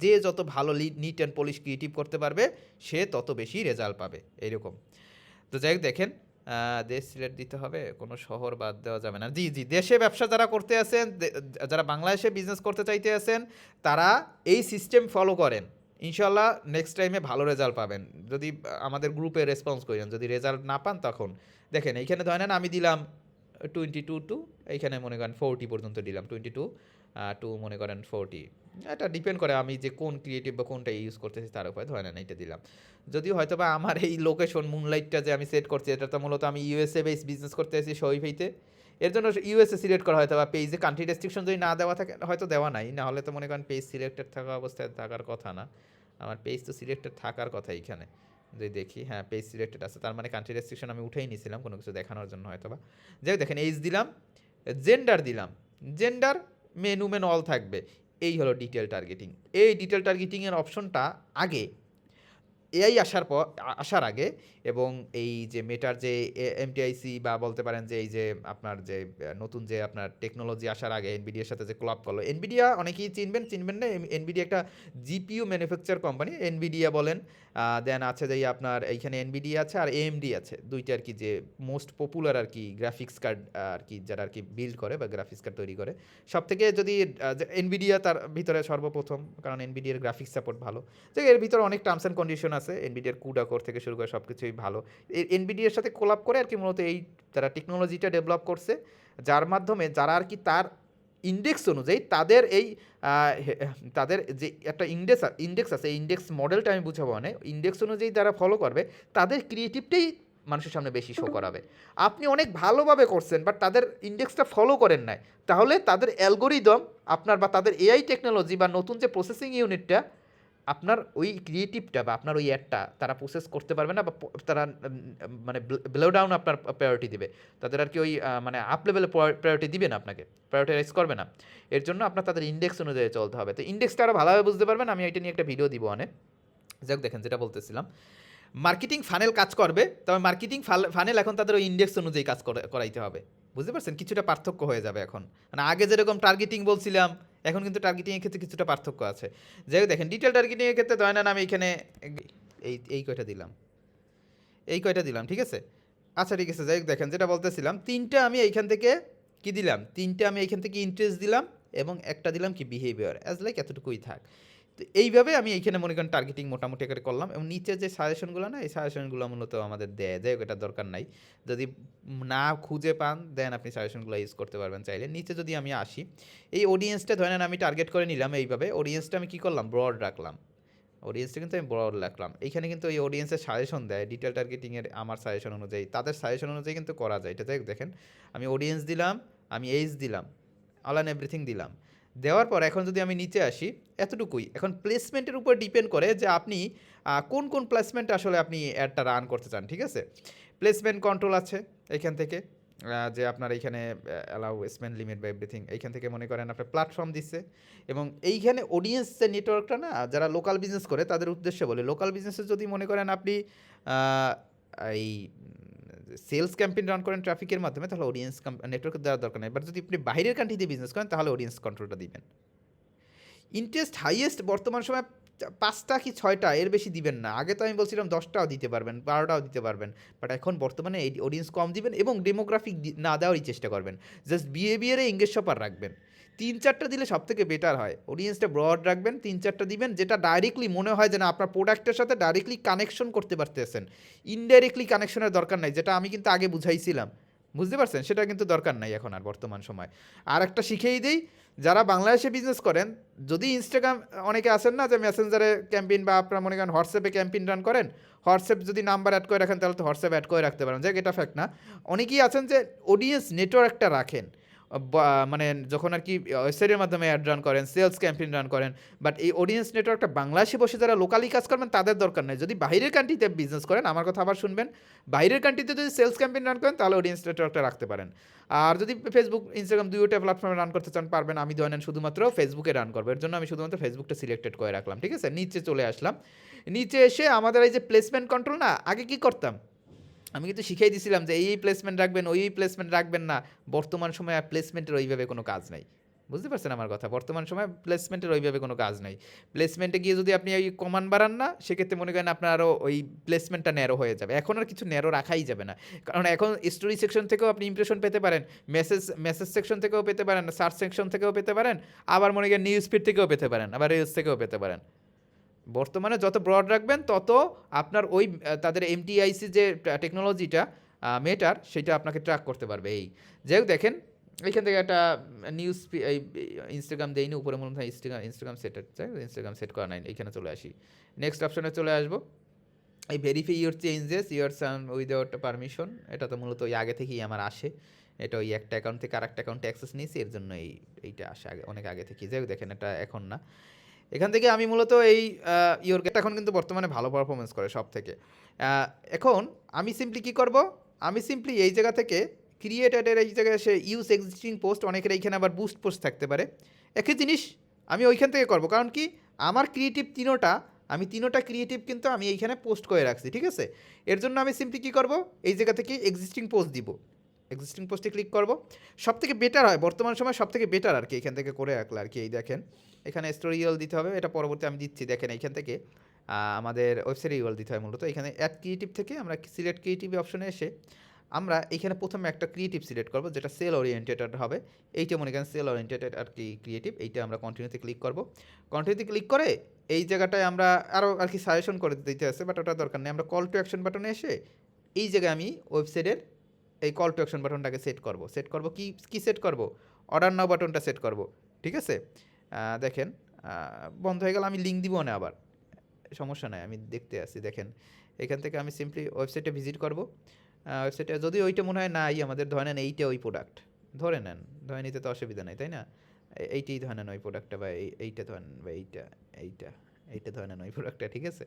যে যত ভালো নিট অ্যান্ড পলিশ ক্রিয়েটিভ করতে পারবে, সে তত বেশি রেজাল্ট পাবে, এইরকম। তো যাই হোক, দেখেন দেশ সিলেক্ট দিতে হবে, কোনো শহর বাদ দেওয়া যাবে না। জি, দেশে ব্যবসা যারা করতে আছেন, যারা বাংলাদেশে বিজনেস করতে চাইতে আছেন, তারা এই সিস্টেম ফলো করেন, ইনশাল্লাহ নেক্সট টাইমে ভালো রেজাল্ট পাবেন। যদি আমাদের গ্রুপে রেসপন্স করেন, যদি রেজাল্ট না পান তখন দেখেন এইখানে ধরেন আমি দিলাম 22 টু এইখানে মনে করেন 40 পর্যন্ত দিলাম, 22 টু মনে করেন 40। এটা ডিপেন্ড করে আমি যে কোন ক্রিয়েটিভ বা কোনটা ইউজ করতেছি তার উপরে, ধরেন এইটা দিলাম। যদিও হয়তো বা আমার এই লোকেশন মুনলাইটটা যে আমি সেট করছি, এটা তো মূলত আমি USA বেস বিজনেস করতে আছি শহীফাইতে, এর জন্য USA সিলেক্ট করা হয়তো বা পেজে কান্ট্রি রেস্ট্রিকশন যদি না দেওয়া থাকে, হয়তো দেওয়া নাই, না হলে তো মনে করেন পেজ সিলেক্টেড থাকা অবস্থায় থাকার কথা না। আমার পেজ তো সিলেক্টেড থাকার কথা এইখানে, যদি দেখি, হ্যাঁ পেজ সিলেক্টেড আছে, তার মানে কান্ট্রি রেস্ট্রিকশন আমি উঠেই নিয়েছিলাম কোনো কিছু দেখানোর জন্য হয়তো বা। যাই দেখেন, এইজ দিলাম, জেন্ডার দিলাম, জেন্ডার মেন অল থাকবে। এই হলো ডিটেল টার্গেটিং। এই ডিটেল টার্গেটিংয়ের অপশনটা আগে AI আসার আগে, এবং এই যে মেটার যে MTIC বা বলতে পারেন যে এই যে আপনার যে নতুন যে আপনার টেকনোলজি আসার আগে এনভিডিয়ার সাথে যে কোলাপ করলো, এনভিডিয়া অনেকেই চিনবেন না, এনভিডিয়া একটা GPU ম্যানুফ্যাকচার কোম্পানি, এনভিডিয়া বলেন। দেন আছে যে আপনার এইখানে এনভিডিয়া আছে আর AMD আছে, দুইটা আর কি যে মোস্ট পপুলার আর কি গ্রাফিক্স কার্ড আর কি, যারা আর কি বিল্ড করে বা গ্রাফিক্স কার্ড তৈরি করে। সব থেকে যদি এনভিডিয়া তার ভিতরে সর্বপ্রথম, কারণ এনভিডিয়ার গ্রাফিক্স সাপোর্ট ভালো, যে এর ভিতরে অনেক টার্মস অ্যান্ড কন্ডিশন আছে, এনভিডিয়ার কুডা কোর থেকে শুরু করে সব কিছুই ভালো। এনভিডিয়ার সাথে কোলাপ করে আর কি মূলত এই তারা টেকনোলজিটা ডেভেলপ করছে, যার মাধ্যমে যারা আর কি তার ইন্ডেক্স অনুযায়ী তাদের যে একটা ইন্ডেক্স আছে, এই ইন্ডেক্স মডেলটা আমি বুঝাবো, মানে ইন্ডেক্স অনুযায়ী যারা ফলো করবে তাদের ক্রিয়েটিভটাই মানুষের সামনে বেশি শো করাবে। আপনি অনেক ভালোভাবে করছেন, বাট তাদের ইন্ডেক্সটা ফলো করেন নাই, তাহলে তাদের অ্যালগোরিদম আপনার বা তাদের AI টেকনোলজি বা নতুন যে প্রসেসিং ইউনিটটা আপনার ওই ক্রিয়েটিভটা বা আপনার ওই অ্যাডটা তারা প্রসেস করতে পারবে না বা তারা মানে ব্লো ডাউন আপনার প্রায়োরিটি দিবে, তাদের আর কি ওই মানে আপ লেভেলে প্রায়োরিটি দিবে না, আপনাকে প্রায়োরিটাইজ করবে না। এর জন্য আপনার তাদের ইন্ডেক্স অনুযায়ী চলতে হবে। তো ইন্ডেক্সটা আরও ভালোভাবে বুঝতে পারবেন, আমি এটা নিয়ে একটা ভিডিও দিব অনেক। যাক দেখেন যেটা বলতেছিলাম, মার্কেটিং ফানেল কাজ করবে, তবে মার্কেটিং ফানেল এখন তাদের ওই ইন্ডেক্স অনুযায়ী কাজ করাইতে হবে। বুঝতে পারছেন, কিছুটা পার্থক্য হয়ে যাবে এখন। মানে আগে যেরকম টার্গেটিং বলছিলাম, এখন কিন্তু টার্গেটিংয়ের ক্ষেত্রে কিছুটা পার্থক্য আছে। যাই হোক দেখেন, ডিটেল টার্গেটিংয়ের ক্ষেত্রে ধরেন আমি এখানে এই কয়টা দিলাম, ঠিক আছে। আচ্ছা ঠিক আছে, যাই হোক দেখেন যেটা বলতেছিলাম, তিনটা আমি এইখান থেকে কি দিলাম, তিনটা আমি এইখান থেকে ইন্টারেস্ট দিলাম এবং একটা দিলাম কি বিহেভিয়ার, অ্যাজ লাইক এতটুকুই থাক। তো এইভাবে আমি এইখানে মনে করেন টার্গেটিং মোটামুটি করে করলাম, এবং নিচে যে সাজেশনগুলো না, এই সাজেশনগুলো মূলত আমাদের দেয়, যাই হোক এটা দরকার নাই। যদি না খুঁজে পান দেন আপনি সাজেশনগুলো ইউজ করতে পারবেন চাইলে। নিচে যদি আমি আসি, এই অডিয়েন্সটা ধরেন আমি টার্গেট করে নিলাম এইভাবে, অডিয়েন্সটা আমি কী করলাম, ব্রড রাখলাম। অডিয়েন্সটা কিন্তু আমি ব্রড রাখলাম, এইখানে কিন্তু এই অডিয়েন্সের সাজেশন দেয় ডিটেল টার্গেটিংয়ের আমার সাজেশন অনুযায়ী, তাদের সাজেশন অনুযায়ী কিন্তু করা যায় এটা। যাই হোক দেখেন, আমি অডিয়েন্স দিলাম, আমি এজ দিলাম, অল অ্যান্ড এভরিথিং দিলাম। দেওয়ার পর এখন যদি আমি নিচে আসি, এতটুকুই। এখন প্লেসমেন্টের উপর ডিপেন্ড করে যে আপনি কোন কোন প্লেসমেন্ট আসলে আপনি অ্যাডটা রান করতে চান, ঠিক আছে। প্লেসমেন্ট কন্ট্রোল আছে এইখান থেকে, যে আপনার এইখানে অ্যালাউ স্পেন্ড লিমিট বা এভরিথিং, এইখান থেকে মনে করেন আপনার প্ল্যাটফর্ম দিচ্ছে। এবং এইখানে অডিয়েন্স যে নেটওয়ার্কটা না, যারা লোকাল বিজনেস করে তাদের উদ্দেশ্যে বলে, লোকাল বিজনেসে যদি মনে করেন আপনি এই সেলস ক্যাম্পেইন রান করেন ট্রাফিকের মাধ্যমে, তাহলে অডিয়েন্স নেটওয়ার্ক দেওয়ার দরকার নেই। বাট যদি আপনি বাইরের কান্ট্রিতে বিজনেস করেন তাহলে অডিয়েন্স কন্ট্রোলটা দিবেন। ইন্টারেস্ট হাইয়েস্ট বর্তমান সময় 5টা কি 6টা, এর বেশি দিবেন না। আগে তো আমি বলছিলাম 10টাও দিতে পারবেন, 12টাও দিতে পারবেন, বাট এখন বর্তমানে এই অডিয়েন্স কম দিবেন এবং ডেমোগ্রাফিক না দেওয়ারই চেষ্টা করবেন। জাস্ট বিহেভিয়ারে এঙ্গেজ শপার রাখবেন। 3-4টা দিলে সব থেকে বেটার হয়। অডিয়েন্সটা ব্রড রাখবেন, 3-4টা দিবেন যেটা ডাইরেক্টলি মনে হয় যে না আপনার প্রোডাক্টের সাথে ডাইরেক্টলি কানেকশন করতে পারতেছেন। ইনডাইরেক্টলি কানেকশনের দরকার নাই, যেটা আমি কিন্তু আগে বুঝাইছিলাম, বুঝতে পারছেন, সেটা কিন্তু দরকার নাই এখন আর বর্তমান সময়। আর একটা শিখেই দেই, যারা বাংলাদেশে বিজনেস করেন, যদি ইনস্টাগ্রাম, অনেকে আছেন না যে মেসেঞ্জারে ক্যাম্পেইন বা আপনার মনে করেন হোয়াটসঅ্যাপে ক্যাম্পেইন রান করেন, হোয়াটসঅ্যাপ যদি নাম্বার অ্যাড করে রাখেন তাহলে তো হোয়াটসঅ্যাপ অ্যাড করে রাখতে পারেন, যাক এটা ফ্যাক্ট না। অনেকেই আছেন যে অডিয়েন্স নেটওয়ার্কটা রাখেন, মানে যখন আর কি ওয়েবসাইটের মাধ্যমে অ্যাড রান করেন, সেলস ক্যাম্পেইন রান করেন, বাট এই অডিয়েন্স নেটওয়ার্কটা বাংলাদেশে বসে যারা লোকালি কাজ করবেন তাদের দরকার নেই। যদি বাইরের কান্ট্রিতে বিজনেস করেন, আমার কথা আবার শুনবেন, বাইরের কান্ট্রিতে যদি সেলস ক্যাম্পেইন রান করেন তাহলে অডিয়েন্স নেটওয়ার্কটা রাখতে পারেন। আর যদি ফেসবুক ইনস্টাগ্রাম দুইটা প্ল্যাটফর্মে রান করতে চান পারবেন। আমি ধরেন শুধুমাত্র ফেসবুকে রান করবো, এর জন্য আমি শুধুমাত্র ফেসবুকটা সিলেক্টেড করে রাখলাম, ঠিক আছে। নিচে চলে আসলাম, নিচে এসে আমাদের এই যে প্লেসমেন্ট কন্ট্রোল না, আগে কি করতাম, আমি কিন্তু শিখিয়ে দিয়েছিলাম যে এই প্লেসমেন্ট রাখবেন, ওই প্লেসমেন্ট রাখবেন না। বর্তমান সময়ে আর প্লেসমেন্টের ওইভাবে কোনো কাজ নাই, বুঝতে পারছেন আমার কথা। বর্তমান সময় প্লেসমেন্টের ওইভাবে কোনো কাজ নাই। প্লেসমেন্টে গিয়ে যদি আপনি ওই কমান বাড়ান না, সেক্ষেত্রে মনে করেন আপনার আরও ওই প্লেসমেন্টটা ন্যারো হয়ে যাবে। এখন আর কিছু ন্যারো রাখাই যাবে না, কারণ এখন স্টোরি সেকশন থেকেও আপনি ইমপ্রেশন পেতে পারেন, মেসেজ সেকশন থেকেও পেতে পারেন, সার্চ সেকশন থেকেও পেতে পারেন, আবার মনে করেন নিউজ ফিড থেকেও পেতে পারেন, আবার রিলস থেকেও পেতে পারেন। বর্তমানে যত ব্রড রাখবেন তত আপনার ওই তাদের এমটিআইসি যে টেকনোলজিটা মেটার, সেটা আপনাকে ট্র্যাক করতে পারবে। এই যাই হোক দেখেন, এইখান থেকে একটা নিউজ, এই ইনস্টাগ্রাম দেয়নি উপরে, মনে হয় ইনস্টাগ্রাম সেট, ইনস্টাগ্রাম সেট করা নাই। এইখানে চলে আসি, নেক্সট অপশনে চলে আসবো। এই verify your changes your San without permission, এটা তো মূলত ওই আগে থেকেই আমার আসে। এটা ওই একটা অ্যাকাউন্ট থেকে আরেকটা অ্যাকাউন্টে অ্যাক্সেস নিয়েছি, এর জন্য এইটা আসে আগে, অনেক আগে থেকেই। যাই হোক দেখেন, এটা এখন না। এখান থেকে আমি মূলত এই ইওর গেট এখন কিন্তু বর্তমানে ভালো পারফরমেন্স করে সব থেকে। এখন আমি সিম্পলি কী করব, আমি সিম্পলি এই জায়গা থেকে ক্রিয়েটেডের এই জায়গায় এসে ইউজ এক্সিস্টিং পোস্ট, অনেকের এইখানে আবার বুস্ট পোস্ট থাকতে পারে, একই জিনিস আমি ওইখান থেকে করব। কারণ কি, আমার ক্রিয়েটিভ আমি তিনোটা ক্রিয়েটিভ কিন্তু আমি এইখানে পোস্ট করে রাখছি, ঠিক আছে। এর জন্য আমি সিম্পলি কী করব, এই জায়গা থেকে এক্সিস্টিং পোস্ট দিব, এক্সিস্টিং পোস্টে ক্লিক করব। সব থেকে বেটার হয় বর্তমান সময়, সব থেকে বেটার আর কি এখান থেকে করে রাখলে আর কি। এই দেখেন এখানে স্টোরি ইউএল দিতে হবে, এটা পরবর্তী আমি দিচ্ছি। দেখেন এইখান থেকে আমাদের ওয়েবসাইটে ইউএল দিতে হয় মূলত। এখানে অ্যাড ক্রিয়েটিভ থেকে আমরা সিলেক্ট ক্রিয়েটিভ অপশনে এসে আমরা এখানে প্রথমে একটা ক্রিয়েটিভ সিলেক্ট করবো যেটা সেল ওরিয়েন্টেড হবে। এইটা মনে করেন সেল ওরিয়েন্টেড আর কি ক্রিয়েটিভ, এইটা আমরা কন্টিনিউতে ক্লিক করব। কন্টিনিউতে ক্লিক করে এই জায়গাটায় আমরা আরও আর কি সাজেশন করে দিতে আছে, বাট ওটা দরকার নেই। আমরা কল টু অ্যাকশন বাটনে এসে এই জায়গায় আমি ওয়েবসাইটের এই কল টু অ্যাকশন বাটনটাকে সেট করব কি সেট করব, অর্ডার নাও বাটনটা সেট করব, ঠিক আছে। দেখেন বন্ধ হয়ে গেল, আমি লিঙ্ক দিব না আবার, সমস্যা নাই, আমি দেখতে আসি। দেখেন এখান থেকে আমি সিম্পলি ওয়েবসাইটে ভিজিট করব। ওয়েবসাইটে যদি ওইটা মনে হয় নাই আমাদের, ধরে নেন এইটা ওই প্রোডাক্ট, ধরে নেন, ধরে নিতে তো অসুবিধা নেই, তাই না। এইটাই ধরে নেন ওই প্রোডাক্টটা, বা এইটা ধরে নেন, বা এইটা এইটা ধরে নেন ওই প্রোডাক্টটা, ঠিক আছে?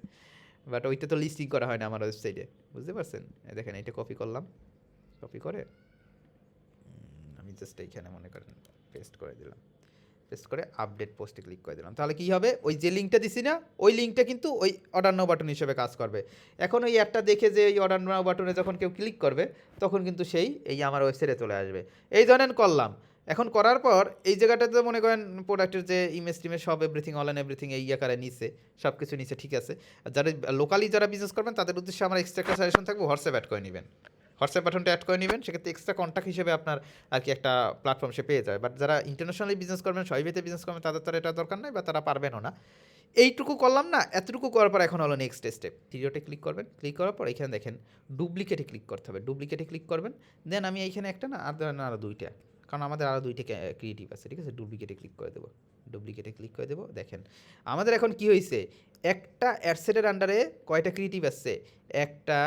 বাট ওইটা তো লিস্টিং করা হয় না আমার ওয়েবসাইটে, বুঝতে পারছেন? দেখেন এইটা কপি করলাম, কপি করে আমি জাস্ট এইখানে মনে করেন পেস্ট করে দিলাম, পেস্ট করে আপডেট পোস্টে ক্লিক করে দিলাম। তাহলে কী হবে, ওই যে লিঙ্কটা দিছি না, ওই লিঙ্কটা কিন্তু ওই অর্ডার নাও বাটন হিসেবে কাজ করবে। এখন ওই অ্যাডটা দেখে যে এই অর্ডার নাও বাটনে যখন কেউ ক্লিক করবে তখন কিন্তু সেই এই আমার ওয়েবসাইটে চলে আসবে। এই ধরেন করলাম, এখন করার পর এই জায়গাটাতে মনে করেন প্রোডাক্টের যে ইমেজ টিমেজ সব এভরিথিং অল অ্যান্ড এভরিথিং এই আকারে নিচে সব কিছু নিচে, ঠিক আছে? আর যারা লোকালি যারা বিজনেস করবেন তাদের উদ্দেশ্যে আমার এক্সট্রা একটা সাজেশন থাকবে, হোয়াটসঅ্যাপ অ্যাড করে নেবেন, হোয়াটসঅ্যাপ বাটনটা অ্যাড করে নেবেন, সেক্ষেত্রে এক্সট্রা কন্ট্যাক্ট হিসেবে আপনার আর কি একটা প্ল্যাটফর্ম সে পেয়ে যায়। বাট যারা ইন্টারন্যাশনালি বিজনেস করবেন, সবাইতে বিজনেস করবেন, তাদের তো এটা দরকার নাই বা তারা পারবেনও না। এইটুকু করলাম না, এতটুকু করার পর এখন হলো নেক্সট স্টেপ। থ্রিডটে ক্লিক করবেন, ক্লিক করার পর এখানে দেখেন ডুপ্লিকেটে ক্লিক করতে হবে, ডুপ্লিকেটে ক্লিক করবেন। দেন আমি এইখানে একটা না আর ধরেন আরও দুইটা, কারণ আমাদের আরও দুইটা ক্রিয়েটিভ আছে, ঠিক আছে? ডুপ্লিকেটে ক্লিক করে দেবো, ডুপ্লিকেটে ক্লিক করে দেবো। দেখেন আমাদের এখন কি হয়েছে, একটা অ্যাডসেটের আন্ডারে কয়টা ক্রিয়েটিভ আসছে, একটা,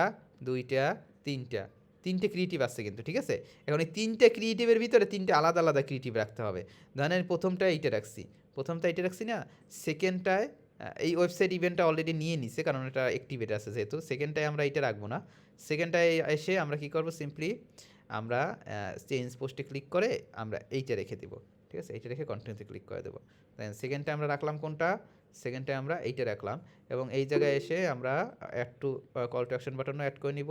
দুইটা, তিনটা, তিনটে ক্রিয়েটিভ আসছে কিন্তু, ঠিক আছে? এখন এই তিনটে ক্রিয়েটিভের ভিতরে তিনটে আলাদা আলাদা ক্রিয়েটিভ রাখতে হবে। ধরেন প্রথমটা এইটা রাখছি, প্রথমটা এইটা রাখছি না, সেকেন্ডটায় এই ওয়েবসাইট ইভেন্টটা অলরেডি নিয়ে নিছে কারণ এটা অ্যাক্টিভেট আছে যেহেতু, সেকেন্ডটায় আমরা এইটা রাখবো না। সেকেন্ডটায় এসে আমরা কী করবো, সিম্পলি আমরা চেঞ্জ পোস্টে ক্লিক করে আমরা এইটা রেখে দেবো, ঠিক আছে? এইটা রেখে কন্টিনিউতে ক্লিক করে দেবো। দেন সেকেন্ডটা আমরা রাখলাম কোনটা, সেকেন্ডটায় আমরা এইটা রাখলাম, এবং এই জায়গায় এসে আমরা add to call to action বাটনও অ্যাড করে নিব।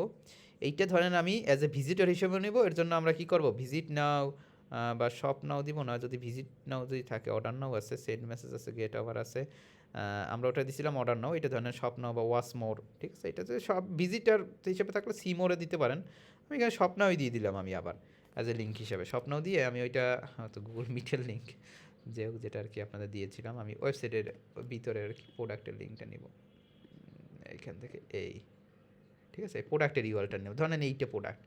এইটা ধরেন আমি অ্যাজ এ ভিজিটর হিসেবে নেব, এর জন্য আমরা কী করব, ভিজিট নাও বা শপ নাও দিব না, যদি ভিজিট নাও যদি থাকে, অর্ডার নাও আছে, সেন্ড মেসেজ আছে, গেট ওভার আছে, আমরা ওটা দিছিলাম অর্ডার নাও, এটা ধরেন শপ নাও বা ওয়াচ মোর, ঠিক আছে? এটা যদি সব ভিজিটার হিসেবে থাকলে সি মোরে দিতে পারেন, আমি এখানে শপ নাওই দিয়ে দিলাম আমি আবার অ্যাজ এ লিঙ্ক হিসেবে, শপ নাও দিয়ে আমি ওইটা তো গুগল মিটের লিঙ্ক যে হোক যেটা আর কি আপনাদের দিয়েছিলাম, আমি ওয়েবসাইটের ভিতরে আর কি প্রোডাক্টের লিঙ্কটা নিব এইখান থেকে, এই ঠিক আছে? প্রোডাক্টের ইউআরএলটা নেব, ধরেন এইটা প্রোডাক্ট,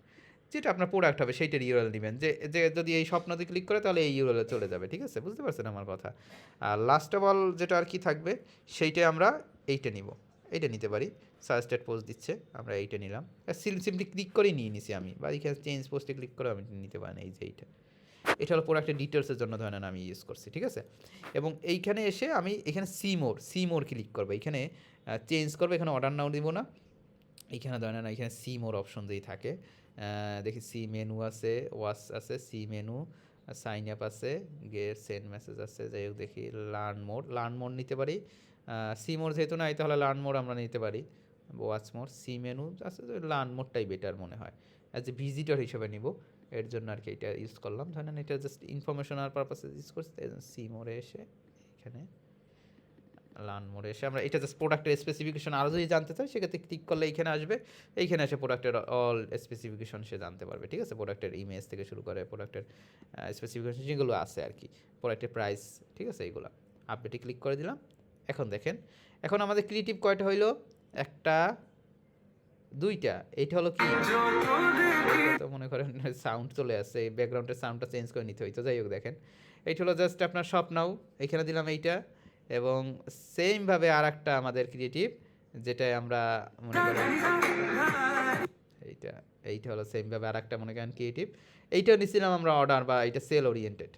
যেটা আপনার প্রোডাক্ট হবে সেইটার ইউআরএল নেবেন, যে যে যদি এই স্বপ্নতে ক্লিক করে তাহলে এই ইউআরএলে চলে যাবে, ঠিক আছে? বুঝতে পারছেন আমার কথা? আর লাস্ট অফ অল যেটা আর কি থাকবে সেইটাই আমরা এইটা নিব, এইটা নিতে পারি, সাজেস্টেড পোস্ট দিচ্ছে, আমরা এইটা নিলাম, সিম্পলি ক্লিক করেই নিয়ে নিছি আমি, বা এখানে চেঞ্জ পোস্টে ক্লিক করে আমি নিতে পারেন, এই যে এইটা, এটা হলো প্রোডাক্টের ডিটেলসের জন্য ধরেন আমি ইউজ করছি, ঠিক আছে? এবং এইখানে এসে আমি এখানে সি মোর ক্লিক করবো, এখানে চেঞ্জ করবো, এখানে অর্ডার নাও দিব না, এইখানে ধরেন না, এখানে সি মোর অপশন যেই থাকে, দেখি সি মেনু আছে, ওয়াচ আছে, সি মেনু, সাইন আপ আছে, গেট সেন্ড মেসেজ আছে, যাই হোক দেখি লার্ন মোর নিতে পারি, সি মোর যেহেতু নাই তাহলে লার্ন মোর আমরা নিতে পারি, ওয়াচ মোর, সি মেনু আছে, লার্ন মোরটাই বেটার মনে হয়, অ্যাজ এ ভিজিটর হিসেবে নিব, এর জন্য আর কি এটা ইউজ করলাম। ধরেন এটা জাস্ট ইনফরমেশনাল পারপাসে ইউজ করছি, সি মোরে এসে এখানে লার্ন মোডে এসে আমরা এটা জাস্ট প্রোডাক্টের স্পেসিফিকেশন আরও যদি জানতে চাই সেক্ষেত্রে ক্লিক করলে এইখানে আসবে, এইখানে এসে প্রোডাক্টের অল স্পেসিফিকেশন সে জানতে পারবে, ঠিক আছে? প্রোডাক্টের ইমেজ থেকে শুরু করে প্রোডাক্টের স্পেসিফিকেশন যেগুলো আছে আর কি, প্রোডাক্টের প্রাইস, ঠিক আছে? এইগুলো আপডেটে ক্লিক করে দিলাম। এখন দেখেন, এখন আমাদের ক্রিয়েটিভ কয়টা হইলো, একটা, দুইটা, এইটা হলো কি, তো মনে করেন সাউন্ড চলে আসছে, এই ব্যাকগ্রাউন্ডের সাউন্ডটা চেঞ্জ করে নিতে হইতো, যাই হোক দেখেন এইটা হলো জাস্ট আপনার শপ নাও, এখানে দিলাম এইটা, এবং সেমভাবে আর একটা আমাদের ক্রিয়েটিভ যেটা আমরা মনে করেন এইটা, এইটা হলো সেমভাবে আর একটা মনে করেন ক্রিয়েটিভ, এইটাও নিছিলাম আমরা অর্ডার বা এটা সেল ওরিয়েন্টেড,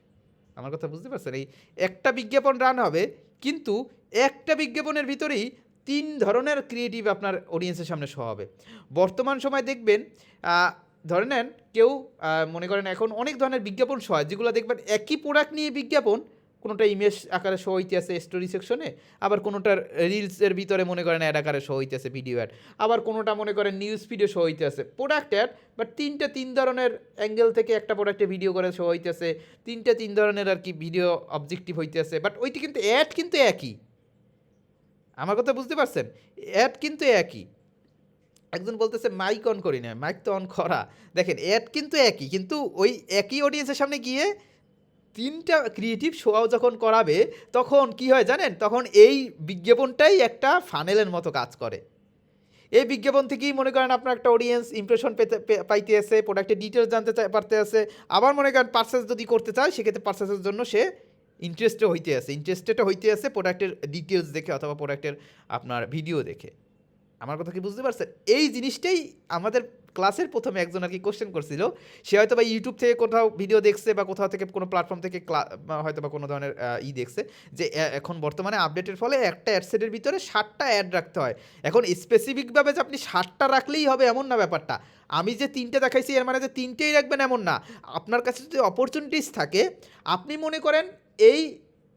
আমার কথা বুঝতে পারছেন? এই একটা বিজ্ঞাপন রান হবে কিন্তু একটা বিজ্ঞাপনের ভিতরেই 3 ধরনের ক্রিয়েটিভ আপনার অডিয়েন্সের সামনে শো হবে। বর্তমান সময় দেখবেন ধরে নেন কেউ মনে করেন এখন অনেক ধরনের বিজ্ঞাপন শো হয় যেগুলো দেখবেন একই প্রোডাক্ট নিয়ে বিজ্ঞাপন, কোনোটা ইমেজ আকারে শো হইতেছে স্টোরি সেকশনে, আবার কোনোটার রিলসের ভিতরে মনে করেন অ্যাড আকারে শো হইতেছে ভিডিও অ্যাড, আবার কোনোটা মনে করেন নিউজ ভিডিও শো হইতেছে প্রোডাক্ট অ্যাড, বাট 3 ধরনের অ্যাঙ্গেল থেকে একটা প্রোডাক্টে ভিডিও করে শো হইতেছে, 3 ধরনের আর কি ভিডিও অবজেক্টিভ হইতেছে, বাট ওইটি কিন্তু অ্যাড কিন্তু একই, আমার কথা বুঝতে পারছেন? অ্যাড কিন্তু একই। একজন বলতেছে মাইক অন করি না, মাইক তো অন করা, দেখেন অ্যাড কিন্তু একই, কিন্তু ওই একই অডিয়েন্সের সামনে গিয়ে 3টা ক্রিয়েটিভ শোয়াও যখন করাবে তখন কি হয় জানেন, তখন এই বিজ্ঞাপনটাই একটা ফানেলের মতো কাজ করে। এই বিজ্ঞাপন থেকেই মনে করেন আপনার একটা অডিয়েন্স ইমপ্রেশন পাইতে আছে, প্রোডাক্টের ডিটেলস জানতে পারতে আছে, আবার মনে করেন পারচেস যদি করতে চায় সেক্ষেত্রে পারচেসের জন্য সে ইন্টারেস্টেড হইতে আছে প্রোডাক্টের ডিটেলস দেখে অথবা প্রোডাক্টের আপনার ভিডিও দেখে, আমার কথা কি বুঝতে পারছেন? এই জিনিসটাই আমাদের ক্লাসের ১ম এ একজন আরকি কোয়েশ্চেন করছিল। সে হয়তোবা YouTube থেকে কোথাও ভিডিও দেখছে বা কোথাও থেকে কোনো প্ল্যাটফর্ম থেকে বা হয়তোবা কোনো ধরনের দেখছে যে এখন বর্তমানে আপডেটের ফলে একটা অ্যাড সেটের ভিতরে ৬০ টা অ্যাড রাখতে হয়। এখন স্পেসিফিকভাবে যে আপনি ৬০ টা রাখলেই হবে এমন না ব্যাপারটা। আমি যে ৩ টে দেখাইছি এর মানে যে ৩ টেই রাখবেন এমন না। আপনার কাছে যদি অপরচুনিটিস থাকে, আপনি মনে করেন এই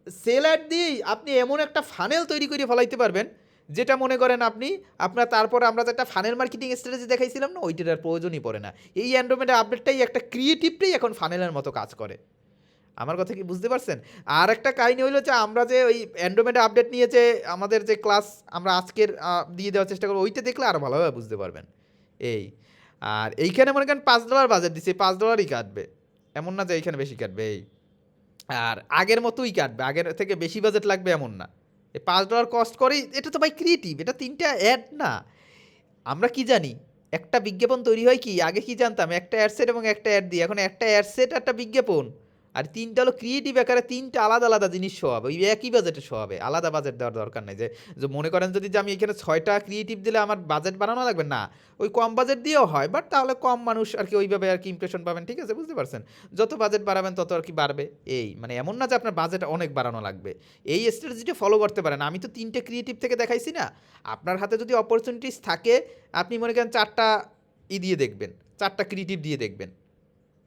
সেল অ্যাড দিয়েই আপনি এমন একটা ফানেল তৈরি করে ফেলাইতে পারবেন, যেটা মনে করেন আপনি আপনার তারপরে আমরা যে একটা ফানেল মার্কেটিং স্ট্র্যাটেজি দেখাইছিলাম না, ওইটার আর প্রয়োজনই পড়ে না। এই অ্যান্ড্রোমেডা আপডেটটাই একটা ক্রিয়েটিভটাই এখন ফানেলের মতো কাজ করে। আমার কথা কি বুঝতে পারছেন? আর একটা কাহিনী হইলো যে আমরা যে ওই অ্যান্ড্রোমেডা আপডেট নিয়ে যে আমাদের যে ক্লাস আমরা আজকের দিয়ে দেওয়ার চেষ্টা করবো, ওইটা দেখলে আরও ভালোভাবে বুঝতে পারবেন। এই আর এইখানে মনে করেন $5 বাজেট দিছে, $5ই কাটবে, এমন না যে এইখানে বেশি কাটবে। এই আর আগের মতোই কাটবে, আগের থেকে বেশি বাজেট লাগবে এমন না। এই $5 কস্ট করেই, এটা তো ভাই ক্রিয়েটিভ, এটা ৩টা অ্যাড না। আমরা কি জানি একটা বিজ্ঞাপন তৈরি হয় কি, আগে কি জানতাম একটা অ্যাড সেট এবং একটা অ্যাড দিই, এখন একটা অ্যাড সেট একটা বিজ্ঞাপন, আর ৩টা হলো ক্রিয়েটিভ আকারে ৩টা আলাদা আলাদা জিনিস শো হবে, ওই একই বাজেটে শো হবে, আলাদা বাজেট দেওয়ার দরকার নেই। যে মনে করেন যদি যে আমি এখানে ৬টা ক্রিয়েটিভ দিলে আমার বাজেট বাড়ানো লাগবে না, ওই কম বাজেট দিয়েও হয়, বাট তাহলে কম মানুষ আর কি ওইভাবে আর কি ইমপ্রেশন পাবেন, ঠিক আছে বুঝতে পারছেন? যত বাজেট বাড়াবেন তত আর কি বাড়বে। এই মানে এমন না যে আপনার বাজেট অনেক বাড়ানো লাগবে, এই স্ট্র্যাটেজিটা ফলো করতে পারেন। আমি তো ৩টে ক্রিয়েটিভ থেকে দেখাইছি না, আপনার হাতে যদি অপরচুনিটিস থাকে আপনি মনে করেন ৪টা দিয়ে দেখবেন, 4টা ক্রিয়েটিভ দিয়ে দেখবেন,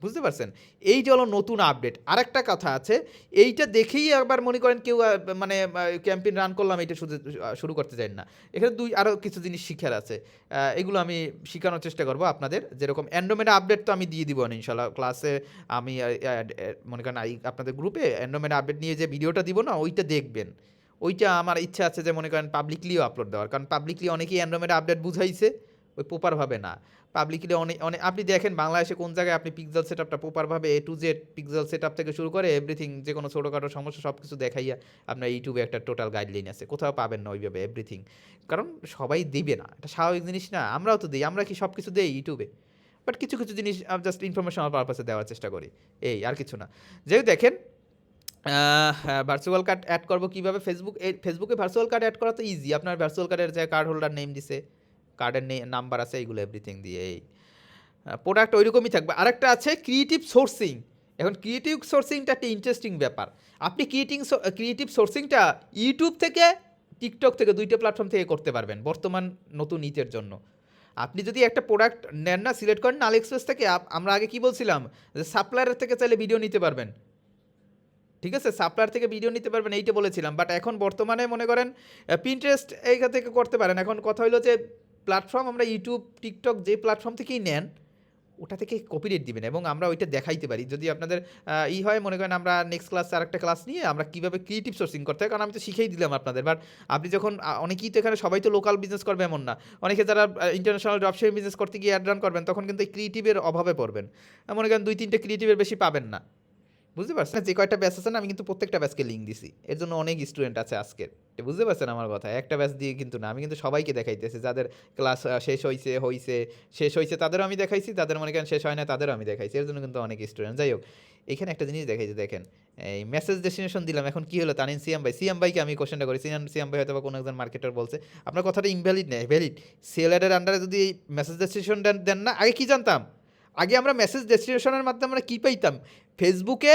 বুঝতে পারছেন? এইটা হলো নতুন আপডেট। আরেকটা কথা আছে, এইটা দেখেই আবার মনে করেন কেউ মানে ক্যাম্পেইন রান করলাম এটা শুরু করতে চান না। এখানে আরও কিছু জিনিস শিখার আছে। এগুলো আমি শিখানোর চেষ্টা করব আপনাদের। যেরকম অ্যান্ড্রোমেডা আপডেট তো আমি দিয়ে দিব ইনশাল্লাহ ক্লাসে। আমি মনে করেন আপনাদের গ্রুপে অ্যান্ড্রোমেডা আপডেট নিয়ে যে ভিডিওটা দিব না, ওইটা দেখবেন। ওইটা আমার ইচ্ছা আছে যে মনে করেন পাবলিকলিও আপলোড দেওয়ার, কারণ পাবলিকলি অনেকেই অ্যান্ড্রোমেডা আপডেট বুঝাইছে, ওই প্রপারভাবে না। পাবলিকলি অনেক আপনি দেখেন বাংলাদেশে কোন জায়গায় আপনি পিক্সেল সেটআপটা প্রপারভাবে A to Z pixel setup থেকে শুরু করে এভরিথিং, যে কোনো ছোটোখাটো সমস্যা সব কিছু দেখাইয়া আপনার ইউটিউবে একটা টোটাল গাইডলাইন আছে, কোথাও পাবেন না ওইভাবে এভরিথিং। কারণ সবাই দিবে না, এটা স্বাভাবিক জিনিস না, আমরাও তো দিই, আমরা কি সব কিছু দেই ইউটিউবে? বাট কিছু কিছু জিনিস জাস্ট ইনফরমেশনাল পারপাসে দেওয়ার চেষ্টা করি, এই আর কিছু না। যেহেতু দেখেন ভার্চুয়াল কার্ড অ্যাড করবো কীভাবে, ফেসবুকে ভার্চুয়াল কার্ড অ্যাড করা তো ইজি। আপনার ভার্চুয়াল কার্ডের যে কার্ড হোল্ডার নেম দিছে, কার্ডের নাম্বার আছে, এইগুলো এভরিথিং দিয়ে এই প্রোডাক্ট ওইরকমই থাকবে। আরেকটা আছে ক্রিয়েটিভ সোর্সিং। এখন ক্রিয়েটিভ সোর্সিংটা একটা ইন্টারেস্টিং ব্যাপার। আপনি ক্রিয়েটিভ সোর্সিংটা ইউটিউব থেকে, টিকটক থেকে, 2টা প্ল্যাটফর্ম থেকে করতে পারবেন বর্তমান নতুন ঈদের জন্য। আপনি যদি একটা প্রোডাক্ট নেন না, সিলেক্ট করেন না আলিএক্সপ্রেস থেকে, আমরা আগে কি বলছিলাম যে সাপ্লায়ারের থেকে চাইলে ভিডিও নিতে পারবেন, ঠিক আছে, সাপ্লায়ার থেকে ভিডিও নিতে পারবেন, এইটা বলেছিলাম। বাট এখন বর্তমানে মনে করেন পিন্টারেস্ট এইখান থেকে করতে পারেন। এখন কথা হলো যে প্ল্যাটফর্ম আমরা ইউটিউব, টিকটক যে প্ল্যাটফর্ম থেকেই নেন, ওটা থেকে কপিরাইট দিবেন এবং আমরা ওইটা দেখাইতে পারি। যদি আপনাদের হয় মনে করেন আমরা নেক্সট ক্লাসে আরেকটা ক্লাস নিয়ে আমরা কীভাবে ক্রিয়েটিভ সোর্সিং করতে হয়, কারণ আমি তো শিখেই দিলাম আপনাদের। বাট আপনি যখন অনেকেই তো এখানে সবাই তো লোকাল বিজনেস করবে এমন না, অনেকে যারা ইন্টারন্যাশনাল ড্রপশিপিং বিজনেস করতে গিয়ে অ্যাড রান করবেন, তখন কিন্তু এই ক্রিয়েটিভের অভাবে পড়বেন। মনে করেন 2-3টে ক্রিয়েটিভের বেশি পাবেন না, বুঝতে পারছেন? যে কয়টা ব্যাচ আছে না, আমি কিন্তু প্রত্যেকটা ব্যাচকে লিঙ্ক দিছি, এর জন্য অনেক স্টুডেন্ট আছে আজকের, বুঝতে পারছেন আমার কথা? একটা ব্যাচ দিয়ে কিন্তু না, আমি কিন্তু সবাইকে দেখাইতেছি, যাদের ক্লাস শেষ হয়েছে তাদেরও আমি দেখাইছি, তাদের মনে করেন শেষ হয় না তাদেরও আমি দেখাইছি, এর জন্য কিন্তু অনেক স্টুডেন্ট। যাই হোক, এখানে একটা জিনিস দেখাইছি, দেখেন এই মেসেজ ডেস্টিনেশন দিলাম, এখন কি হলো, তানিন সিয়াম ভাইকে আমি কোশ্চেনটা করি, সিয়াম ভাই হয়তো বা কোনো একজন মার্কেটার বলছে আপনার কথাটা ইনভ্যালিড নেই, ভ্যালিড। সেলারের আন্ডারে যদি এই মেসেজ ডেস্টিনেশন দেন না, আগে কি জানতাম, আগে আমরা মেসেজ ডেস্টিনেশনের মাধ্যমে আমরা কী পাইতাম, ফেসবুকে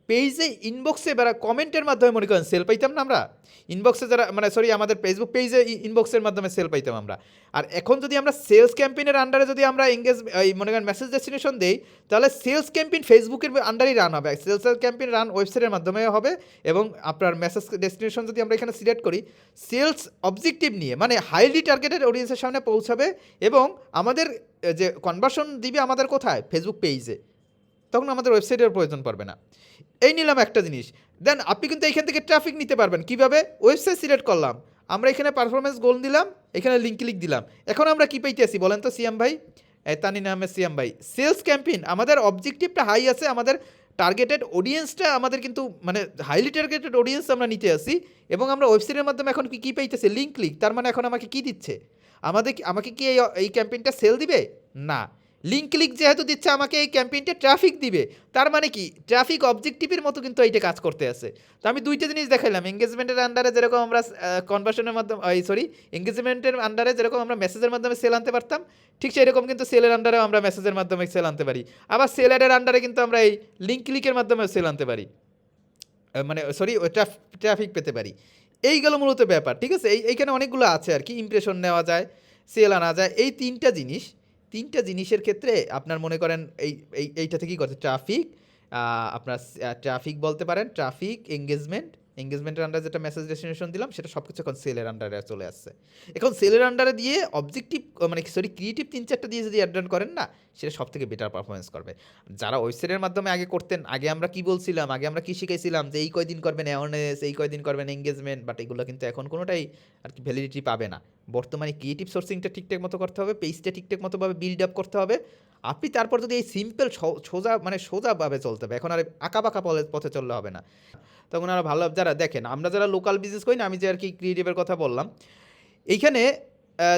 পেজে ইনবক্সে বা কমেন্টের মাধ্যমে মনে করেন সেল পাইতাম না আমরা, ইনবক্সে যারা মানে সরি আমাদের ফেসবুক পেজে ইনবক্সের মাধ্যমে সেল পাইতাম আমরা। আর এখন যদি আমরা সেলস ক্যাম্পেইনের আন্ডারে যদি আমরা মনে করেন মেসেজ ডেস্টিনেশন দেই, তাহলে সেলস ক্যাম্পেইন ফেসবুকের আন্ডারেই রান হবে, সেলস ক্যাম্পেইন রান ওয়েবসাইটের মাধ্যমে হবে। এবং আপনার মেসেজ ডেস্টিনেশন যদি আমরা এখানে সিলেক্ট করি, সেলস অবজেক্টিভ নিয়ে মানে হাইলি টার্গেটেড অডিয়েন্সের সামনে পৌঁছাবে এবং আমাদের যে কনভার্সন দিবে আমাদের কোথায়, ফেসবুক পেজে, তখন আমাদের ওয়েবসাইটের প্রয়োজন পড়বে না। এই নিলাম একটা জিনিস। দেন আপনি কিন্তু এইখান থেকে ট্রাফিক নিতে পারবেন কীভাবে, ওয়েবসাইট সিলেক্ট করলাম, আমরা এখানে পারফরমেন্স গোল দিলাম, এখানে লিঙ্ক ক্লিক দিলাম, এখন আমরা কী পাইতেছি বলেন তো সিয়াম ভাই, তানিন আহমেদ সিয়াম ভাই, সেলস ক্যাম্পেইন, আমাদের অবজেক্টিভটা হাই আছে, আমাদের টার্গেটেড অডিয়েন্সটা আমাদের কিন্তু মানে হাইলি টার্গেটেড অডিয়েন্স আমরা নিতে আসি, এবং আমরা ওয়েবসাইটের মাধ্যমে এখন কী পাইতেছি, লিঙ্ক ক্লিক। তার মানে এখন আমাকে কী দিচ্ছে, আমাকে কি এই ক্যাম্পেইনটা সেল দিবে না, লিঙ্ক ক্লিক যেহেতু দিচ্ছে আমাকে এই ক্যাম্পেইনটা ট্রাফিক দিবে, তার মানে কি ট্রাফিক অবজেক্টিভের মতো কিন্তু এইটা কাজ করতে আছে। তো আমি দুইটা জিনিস দেখাইলাম, এঙ্গেজমেন্টের আন্ডারে যেরকম আমরা কনভার্সনের মাধ্যমে এঙ্গেজমেন্টের আন্ডারে যেরকম আমরা মেসেজের মাধ্যমে সেল আনতে পারতাম, ঠিক সেই রকম কিন্তু সেলের আন্ডারেও আমরা মেসেজের মাধ্যমে সেল আনতে পারি। আবার সেলারের আন্ডারে কিন্তু আমরা এই লিঙ্ক ক্লিকের মাধ্যমে সেল আনতে পারি, মানে সরি ট্রাফিক পেতে পারি। এইগুলো মূলত ব্যাপার, ঠিক আছে। এইখানে অনেকগুলো আছে আর কি, ইমপ্রেশন নেওয়া যায়, সেল আনা যায়, এই তিনটা জিনিসের ক্ষেত্রে আপনার মনে করেন এইটা থেকেই করছে ট্রাফিক। আপনার ট্রাফিক বলতে পারেন, ট্রাফিক, এঙ্গেজমেন্টের আন্ডারে যেটা মেসেজ ডেস্টিনেশন দিলাম সেটা সব কিছু এখন সেলের আন্ডারে চলে আসছে। এখন সেলের আন্ডারে দিয়ে অবজেক্টিভ মানে সরি ক্রিয়েটিভ 3-4টা দিয়ে যদি অ্যাড করেন না, সেটা সব থেকে বেটার পারফরমেন্স করবে। যারা ওয়েবসাইটের মাধ্যমে আগে করতেন, আগে আমরা কি বলছিলাম, আগে আমরা কি শিখাইছিলাম যে এই কয়দিন করবেন অ্যাওয়ারনেস, এই কয়দিন করবেন এঙ্গেজমেন্ট, বাট এগুলো কিন্তু এখন কোনোটাই আর কি ভ্যালিডিটি পাবে না। বর্তমানে ক্রিয়েটিভ সোর্সিংটা ঠিকঠাক মতো করতে হবে, পেজটা ঠিকঠাক মতোভাবে বিল্ড আপ করতে হবে। আপনি তারপর যদি এই সিম্পল সোজাভাবে চলতে হবে, এখন আর আঁকাবাঁকা পথে চললে হবে না। তখন আরও ভালো যারা দেখেন, আমরা যারা লোকাল বিজনেস করি না, আমি যে আর কি ক্রিয়েটিভের কথা বললাম, এইখানে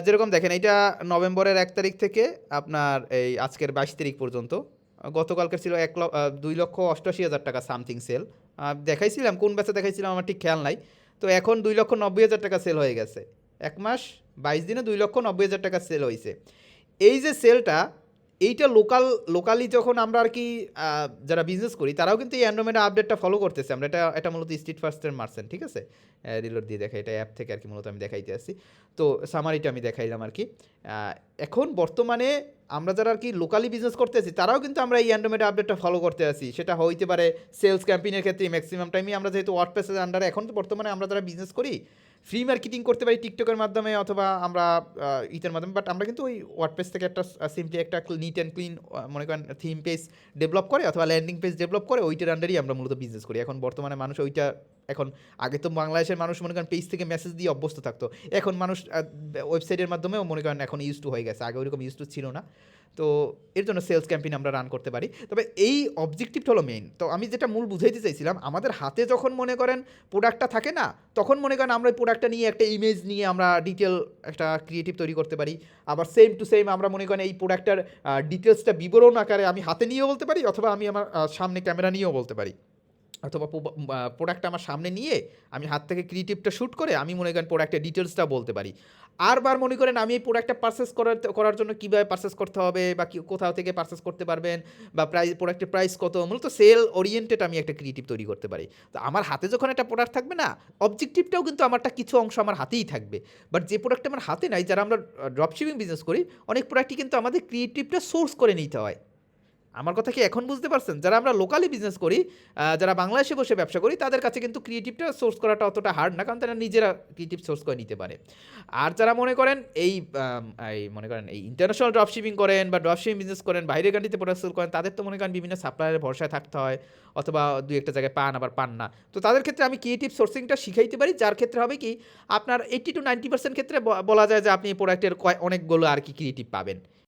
যেরকম দেখেন এইটা নভেম্বরের 1 তারিখ থেকে আপনার এই আজকের 22 তারিখ পর্যন্ত, গতকালকে ছিল 2,88,000 টাকা সামথিং সেল। দেখাইছিলাম কোন ব্যাচে দেখাইছিলাম আমার ঠিক খেয়াল নাই। তো এখন 2,90,000 টাকা সেল হয়ে গেছে, 1 মাস 22 দিনে 2,90,000 টাকা সেল হয়েছে। এই যে সেলটা, এইটা লোকালি যখন আমরা আর কি যারা বিজনেস করি তারাও কিন্তু এই অ্যান্ড্রয়েড আপডেটটা ফলো করতেছে। আমরা এটা মূলত স্ট্রিট ফার্স্টের মার্চেন্ট, ঠিক আছে, রিলোড দিয়ে দেখাই, এটা অ্যাপ থেকে আর কি মূলত আমি দেখাইতে আসছি। তো সামারিটা আমি দেখাইলাম আর কি। এখন বর্তমানে আমরা যারা আর কি লোকালি বিজনেস করতে আছি তারাও কিন্তু আমরা এই অ্যান্ড্রয়েড আপডেটটা ফলো করতে আছি। সেটা হইতে পারে সেলস ক্যাম্পেইনের ক্ষেত্রে ম্যাক্সিমাম টাইমই আমরা যেহেতু ওয়ার্ডপ্রেসের আন্ডারে, এখন তো বর্তমানে আমরা যারা বিজনেস করি ফ্রি মার্কেটিং করতে পারি টিকটকের মাধ্যমে অথবা আমরা ইটের মাধ্যমে, বাট আমরা কিন্তু ওই ওয়ার্ডপ্রেস থেকে একটা সিম্পলি একটা নিট অ্যান্ড ক্লিন মনে করেন থিম পেজ ডেভেলপ করে অথবা ল্যান্ডিং পেজ ডেভেলপ করে ওইটার আন্ডারই আমরা মূলত বিজনেস করি। এখন বর্তমানে মানুষ ওইটা, এখন আগে তো বাংলাদেশের মানুষ মনে করেন পেজ থেকে মেসেজ দিয়ে অভ্যস্ত থাকতো, এখন মানুষ ওয়েবসাইটের মাধ্যমেও মনে করেন এখন ইউজ টু হয়ে গেছে, আগে ওইরকম ইউজ টু ছিল না। তো এর জন্য সেলস ক্যাম্পেইন আমরা রান করতে পারি। তবে এই অবজেক্টিভটা হলো মেইন। তো আমি যেটা মূল বুঝাইতে চাইছিলাম, আমাদের হাতে যখন মনে করেন প্রোডাক্টটা থাকে না, তখন মনে করেন আমরা ওই প্রোডাক্টটা নিয়ে একটা ইমেজ নিয়ে আমরা ডিটেল একটা ক্রিয়েটিভ তৈরি করতে পারি। আবার সেম টু সেম আমরা মনে করেন এই প্রোডাক্টটার ডিটেলসটা বিবরণ আকারে আমি হাতে নিয়েও বলতে পারি অথবা আমি আমার সামনে ক্যামেরা নিয়েও বলতে পারি, অথবা প্রোডাক্টটা আমার সামনে নিয়ে আমি হাত থেকে ক্রিয়েটিভটা শ্যুট করে আমি মনে করেন প্রোডাক্টের ডিটেলসটা বলতে পারি। বার মনে করেন আমি এই প্রোডাক্টটা পারচেস করার জন্য কীভাবে পারচেস করতে হবে বা কোথাও থেকে পারচেস করতে পারবেন বা প্রোডাক্টের প্রাইস কত, মূলত সেল ওরিয়েন্টেড আমি একটা ক্রিয়েটিভ তৈরি করতে পারি। তো আমার হাতে যখন একটা প্রোডাক্ট থাকবে না, অবজেক্টিভটাও কিন্তু আমারটা কিছু অংশ আমার হাতেই থাকবে। বাট যে প্রোডাক্টটা আমার হাতে নাই, যারা আমরা ড্রপশিপিং বিজনেস করি, অনেক প্রোডাক্টই কিন্তু আমাদের ক্রিয়েটিভটা সোর্স করে নিতে হয়। আমার কথা কি এখন বুঝতে পারছেন? যারা আমরা লোকালি বিজনেস করি, যারা বাংলাদেশে বসে ব্যবসা করি, তাদের কাছে কিন্তু ক্রিয়েটিভটা সোর্স করাটা অতটা হার্ড না, কারণ তারা নিজেরা ক্রিয়েটিভ সোর্স করে নিতে পারে। আর যারা মনে করেন এই ইন্টারন্যাশনাল ড্রপ শিপিং করেন বা ড্রপ শিপিং বিজনেস করেন, বাইরের কান্ট্রিতে প্রোডাক্ট সেল করেন, তাদের তো মনে করেন বিভিন্ন সাপ্লায়ারের ভরসায় থাকতে হয় অথবা দুই একটা জায়গায় পান আবার পান না। তো তাদের ক্ষেত্রে আমি ক্রিয়েটিভ সোর্সিংটা শিখাইতে পারি, যার ক্ষেত্রে হবে কি আপনার 80 to 90% ক্ষেত্রে বলা যায় যে আপনি এই প্রোডাক্টের অনেকগুলো আর কি ক্রিয়েটিভ পাবেন।